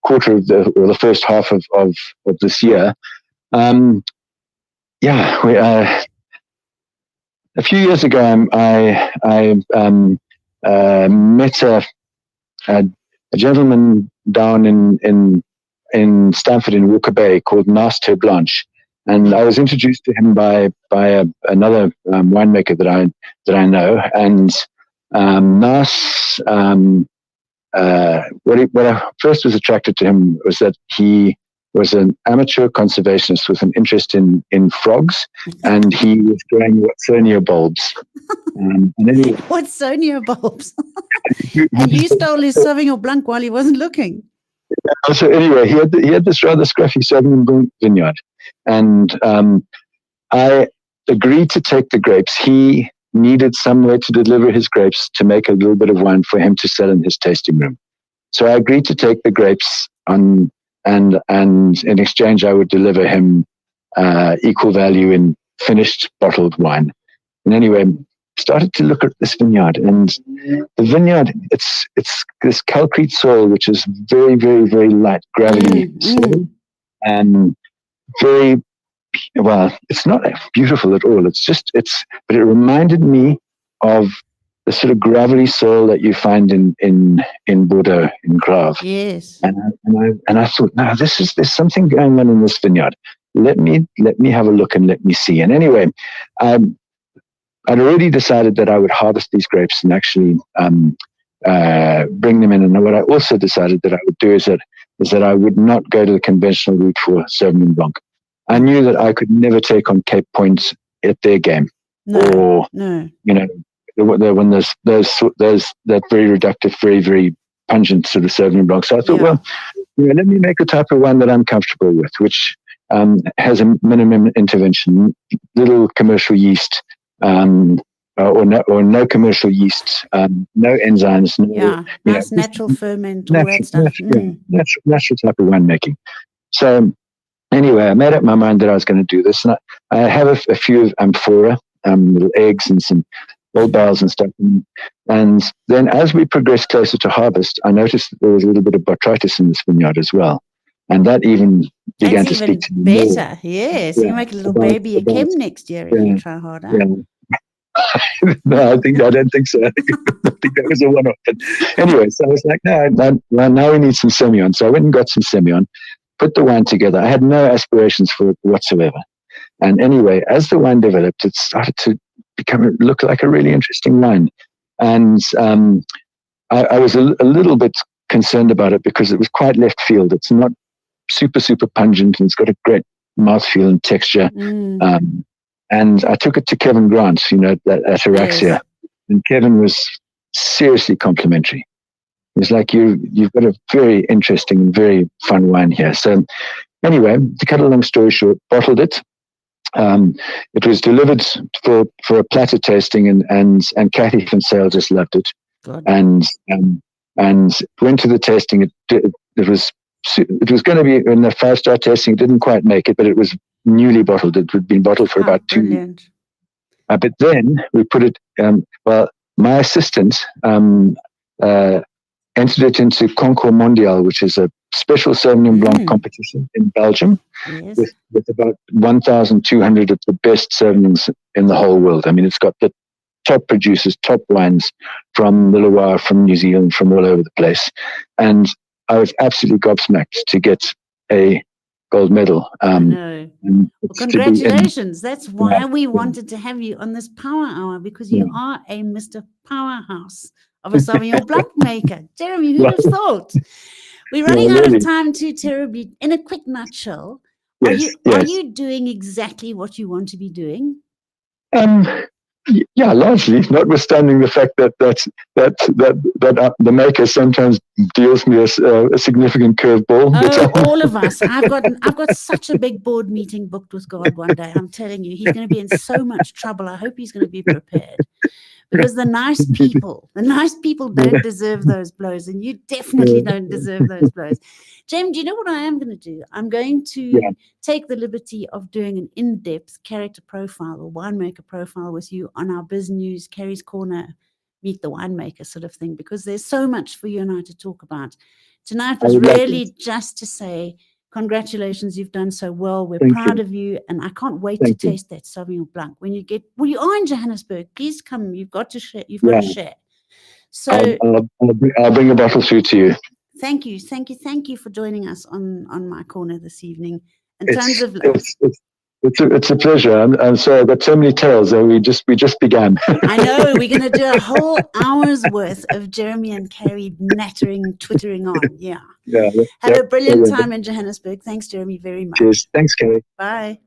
quarter of the first half of this year. A few years ago, I met a gentleman down in Stanford in Walker Bay called Nas Ter Blanche, and I was introduced to him by another winemaker that I know. And Nas, what I first was attracted to him was that he was an amateur conservationist with an interest in frogs, and he was growing Watsonia bulbs. Watsonia bulbs? And you stole his Sauvignon Blanc while he wasn't looking. So anyway, he had this rather scruffy Sauvignon Blanc vineyard, and I agreed to take the grapes. He needed somewhere to deliver his grapes to make a little bit of wine for him to sell in his tasting room. So I agreed to take the grapes on. And in exchange, I would deliver him equal value in finished bottled wine. And anyway, started to look at this vineyard, and the vineyard, it's this calcrete soil, which is very, very, very light gravity soil, and very well. It's not beautiful at all. But it reminded me of the sort of gravelly soil that you find in Bordeaux, in Grave. Yes. And I thought, no, there's something going on in this vineyard. Let me have a look and let me see. And anyway, I'd already decided that I would harvest these grapes and actually bring them in. And what I also decided that I would do is that I would not go to the conventional route for Sauvignon Blanc. I knew that I could never take on Cape Point at their game. No. When there's that very reductive, very, very pungent sort of Sauvignon Blanc. So I thought, let me make a type of wine that I'm comfortable with, which has a minimum intervention, little commercial yeast, or no commercial yeast, no enzymes, no, Yeah, nice natural ferment, all that stuff. natural type of winemaking. So anyway, I made up my mind that I was going to do this, and I have a few amphora, little eggs and some old barrels and stuff. And then as we progressed closer to harvest, I noticed that there was a little bit of botrytis in this vineyard as well. And that even began That's to even speak to me more. better. Yes, you make a little baby again next year if you try harder. No, I don't think so. I think that was a one-off. But anyway, so I was like, now we need some Semillon. So I went and got some Semillon, put the wine together. I had no aspirations for it whatsoever. And anyway, as the wine developed, it started to look like a really interesting wine. And I was a little bit concerned about it because it was quite left field. It's not super, super pungent, and it's got a great mouthfeel and texture. And I took it to Kevin Grant, at Araxia. Yes. And Kevin was seriously complimentary. He was like, you've got a very interesting and very fun wine here. So anyway, to cut a long story short, bottled it. It was delivered for a platter tasting, and Kathy from Sale just loved it. God. And went to the tasting. It was going to be in the 5-star tasting. It didn't quite make it, but it was newly bottled. It had been bottled for about 2 weeks. But then we put it. My assistant entered it into Concours Mondial, which is a special Sauvignon Blanc competition in Belgium, with about 1,200 of the best Sauvignons in the whole world. I mean, it's got the top producers, top wines from the Loire, from New Zealand, from all over the place. And I was absolutely gobsmacked to get a gold medal. Well, congratulations. That's why we wanted to have you on this Power Hour, because you are a Mr. Powerhouse of a Sauvignon Blanc maker. Jeremy, who'd have thought? We're running out of time too terribly. In a quick nutshell, are you doing exactly what you want to be doing? Yeah, largely, notwithstanding the fact that the maker sometimes deals me a significant curveball. Oh, all of us. I've got such a big board meeting booked with God one day. I'm telling you, he's going to be in so much trouble. I hope he's going to be prepared, because the nice people don't deserve those blows, and you definitely don't deserve those blows. Jem, do you know what I am going to do? I'm going to take the liberty of doing an in-depth character profile or winemaker profile with you on our BizNews Carrie's Corner, Meet the Winemaker sort of thing, because there's so much for you and I to talk about. Tonight was really just to say, congratulations, you've done so well. We're proud of you, and I can't wait to taste that Sauvignon Blanc. When you are in Johannesburg, please come. You've got to share. You've got to share. So I'll bring a bottle through to you. Thank you for joining us on my corner this evening. In terms of it's a pleasure. I'm sorry, I've got so many tales. We just began. I know, we're going to do a whole hour's worth of Jeremy and Carrie nattering, twittering on. Yeah. Have a brilliant time in Johannesburg. Thanks, Jeremy, very much. Cheers. Thanks, Carrie. Bye.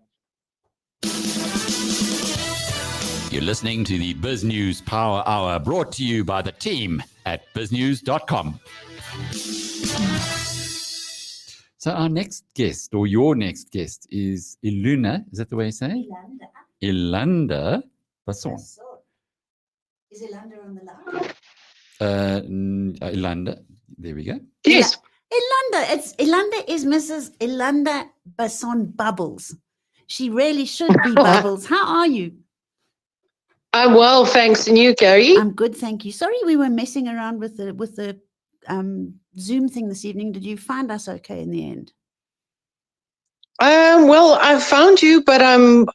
You're listening to the BizNews Power Hour, brought to you by the team at biznews.com. So our next guest, or your next guest, is Elunda. Is that the way you say it? Elunda Basson. Is Elunda on the line? Elunda. There we go. Yes. Elunda is Mrs. Elunda Basson Bubbles. She really should be Bubbles. How are you? I'm well, thanks. And you, Carrie? I'm good, thank you. Sorry, we were messing around with the Zoom thing this evening. Did you find us okay in the end? Well, I found you, but I'm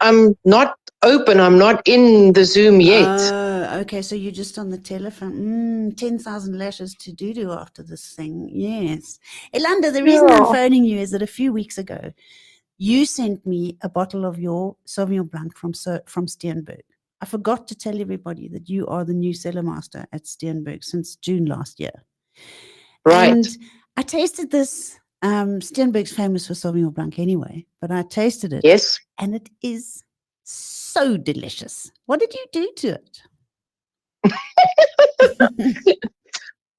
not open. I'm not in the Zoom yet. Oh, okay. So you're just on the telephone. 10,000 lashes to do after this thing. Yes. Elunda, the reason I'm phoning you is that a few weeks ago, you sent me a bottle of your Sauvignon Blanc from Steenberg. I forgot to tell everybody that you are the new cellar master at Steenberg since June last year. Right. And I tasted this. Steenberg's famous for Sauvignon Blanc anyway, but I tasted it. Yes. And it is so delicious. What did you do to it?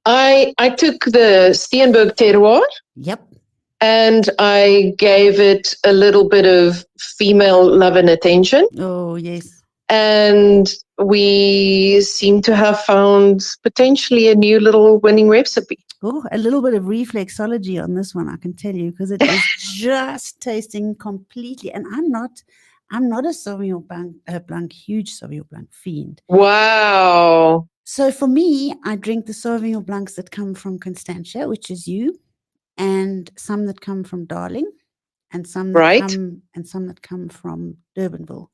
I took the Steenberg terroir. Yep. And I gave it a little bit of female love and attention. Oh, yes. And we seem to have found potentially a new little winning recipe. Oh, a little bit of reflexology on this one, I can tell you, because it is just tasting completely. And I'm not a Sauvignon Blanc, huge Sauvignon Blanc fiend. Wow. So for me, I drink the Sauvignon Blancs that come from Constantia, which is you, and some that come from Darling, and some that come from Durbanville.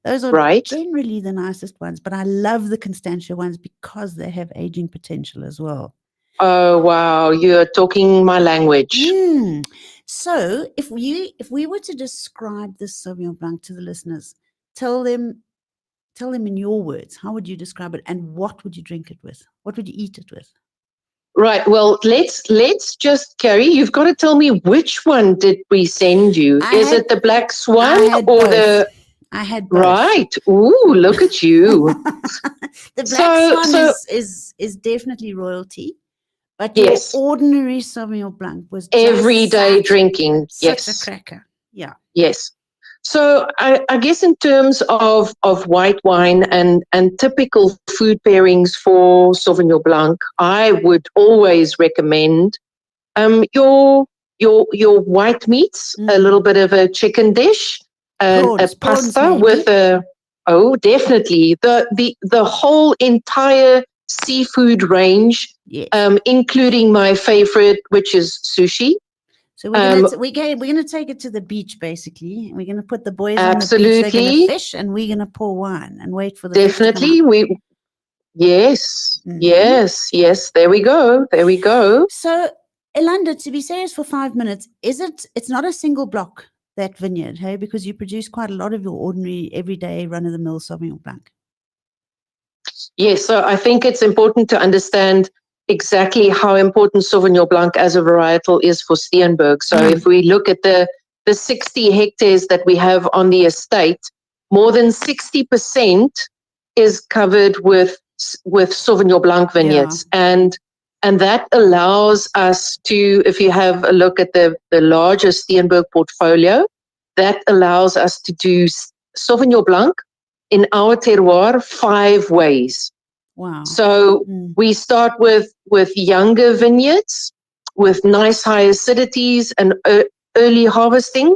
Those are generally the nicest ones, but I love the Constantia ones because they have aging potential as well. Oh, wow. You're talking my language. So if we were to describe this Sauvignon Blanc to the listeners, tell them in your words, how would you describe it, and what would you drink it with? What would you eat it with? Right. Well, let's just, Carrie, you've got to tell me which one did we send you? Is it the Black Swan or the... I had both. Right. Ooh, look at you. The Black Swan is definitely royalty. But your ordinary Sauvignon Blanc was just everyday drinking. Such a cracker. Yeah. Yes. So I guess in terms of white wine and typical food pairings for Sauvignon Blanc, I would always recommend your white meats, a little bit of a chicken dish, a pasta with definitely the whole entire seafood range, including my favorite, which is sushi. So we're gonna take it to the beach, basically. We're gonna put the boys on the beach. They're gonna fish, and we're gonna pour wine and wait for the definitely. Yes. There we go. So, Elunda, to be serious for 5 minutes, it's not a single block, that vineyard, hey, because you produce quite a lot of your ordinary, everyday, run-of-the-mill Sauvignon Blanc. Yes, so I think it's important to understand exactly how important Sauvignon Blanc as a varietal is for Steenberg. So if we look at the 60 hectares that we have on the estate, more than 60% is covered with Sauvignon Blanc vineyards. And that allows us to, if you have a look at the larger Steenberg portfolio, that allows us to do Sauvignon Blanc in our terroir 5 ways. Wow. So we start with younger vineyards with nice high acidities and early harvesting.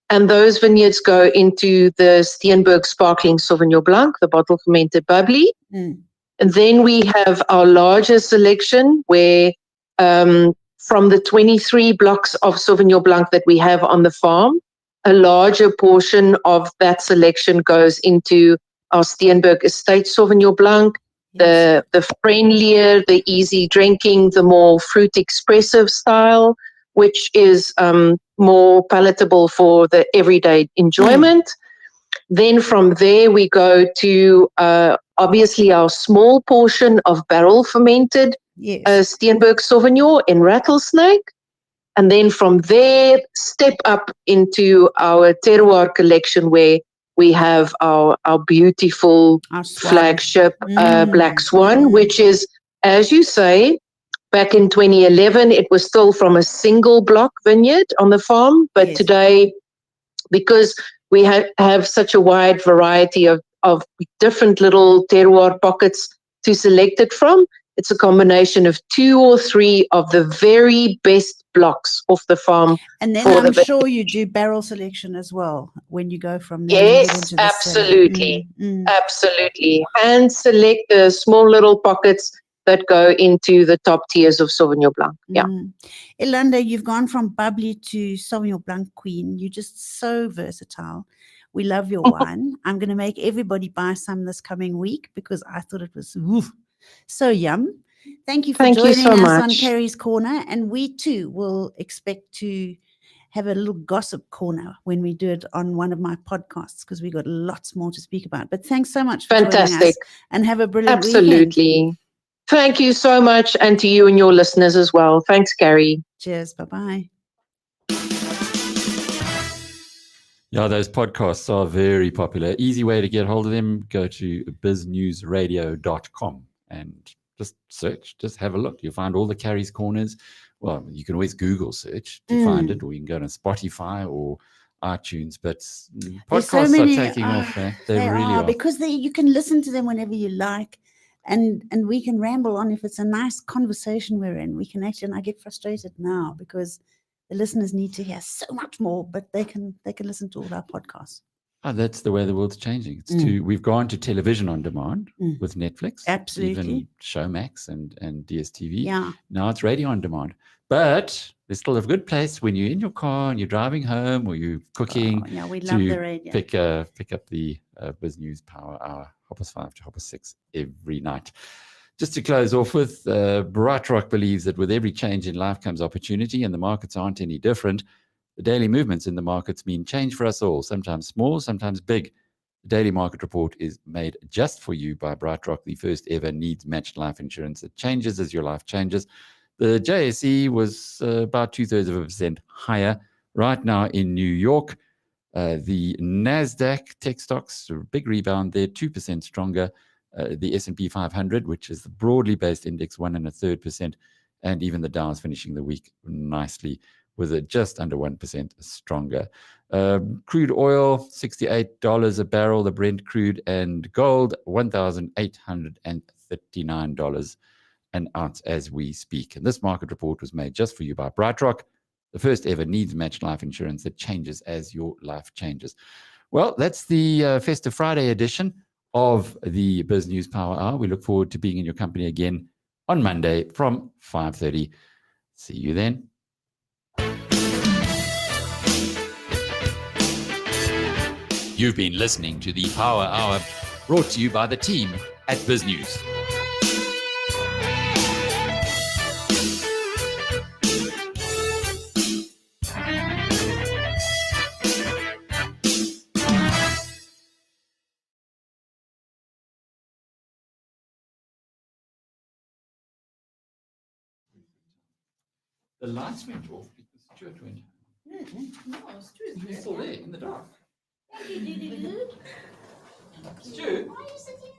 And those vineyards go into the Steenberg Sparkling Sauvignon Blanc, the bottle fermented bubbly. And then we have our larger selection where from the 23 blocks of Sauvignon Blanc that we have on the farm, a larger portion of that selection goes into our Steenberg Estate Sauvignon Blanc, the friendlier, the easy drinking, the more fruit expressive style, which is more palatable for the everyday enjoyment. Then from there we go to obviously our small portion of barrel fermented Steenberg Sauvignon in Rattlesnake. And then from there, step up into our terroir collection where we have our beautiful flagship Black Swan, which is, as you say, back in 2011, it was still from a single block vineyard on the farm. But today, because we have such a wide variety of different little terroir pockets to select it from, it's a combination of 2 or 3 of the very best blocks off the farm. And then I'm sure you do barrel selection as well when you go from there. Yes, absolutely. Absolutely. And select the small little pockets that go into the top tiers of Sauvignon Blanc. Yeah. Elunda, you've gone from bubbly to Sauvignon Blanc queen. You're just so versatile. We love your wine. I'm going to make everybody buy some this coming week because I thought it was so yum. Thank you for joining us on Carrie's Corner. And we too will expect to have a little gossip corner when we do it on one of my podcasts because we've got lots more to speak about. But thanks so much for joining us and have a brilliant weekend. Thank you so much, and to you and your listeners as well. Thanks, Carrie. Cheers. Bye-bye. Yeah, those podcasts are very popular. Easy way to get hold of them, go to biznewsradio.com and just search, just have a look. You'll find all the Carrie's Corners. Well, you can always Google search to find it, or you can go to Spotify or iTunes, but There's podcasts so many, are taking off. Eh? They really are. because you can listen to them whenever you like, and we can ramble on. If it's a nice conversation we're in, we can actually. And I get frustrated now because the listeners need to hear so much more, but they can listen to all our podcasts. Oh, that's the way the world's changing. We've gone to television on demand with Netflix, Absolutely. even Showmax and DSTV. Yeah. Now it's radio on demand. But there's still a good place when you're in your car and you're driving home or you're cooking. Yeah, we love the radio. Pick up the BizNews Power Hour, 5:30 to 6:30 every night. Just to close off with, BrightRock believes that with every change in life comes opportunity, and the markets aren't any different. The daily movements in the markets mean change for us all, sometimes small, sometimes big. The Daily Market Report is made just for you by BrightRock, the first ever needs-matched life insurance that changes as your life changes. The JSE was about 0.2% higher right now in New York. The NASDAQ tech stocks, a big rebound there, 2% stronger. The S&P 500, which is the broadly based index, 1.33%, and even the Dow is finishing the week nicely with it just under 1% stronger. Crude oil, $68 a barrel, the Brent crude, and gold, $1,839 an ounce as we speak. And this market report was made just for you by BrightRock, the first ever needs-matched life insurance that changes as your life changes. Well, that's the Festive Friday edition of the BizNews Power Hour. We look forward to being in your company again on Monday from 5:30. See you then. You've been listening to the Power Hour, brought to you by the team at BizNews. The lights went off because Stuart went. No, He's still there in the dark. You did it good. Stu? Why are you sitting in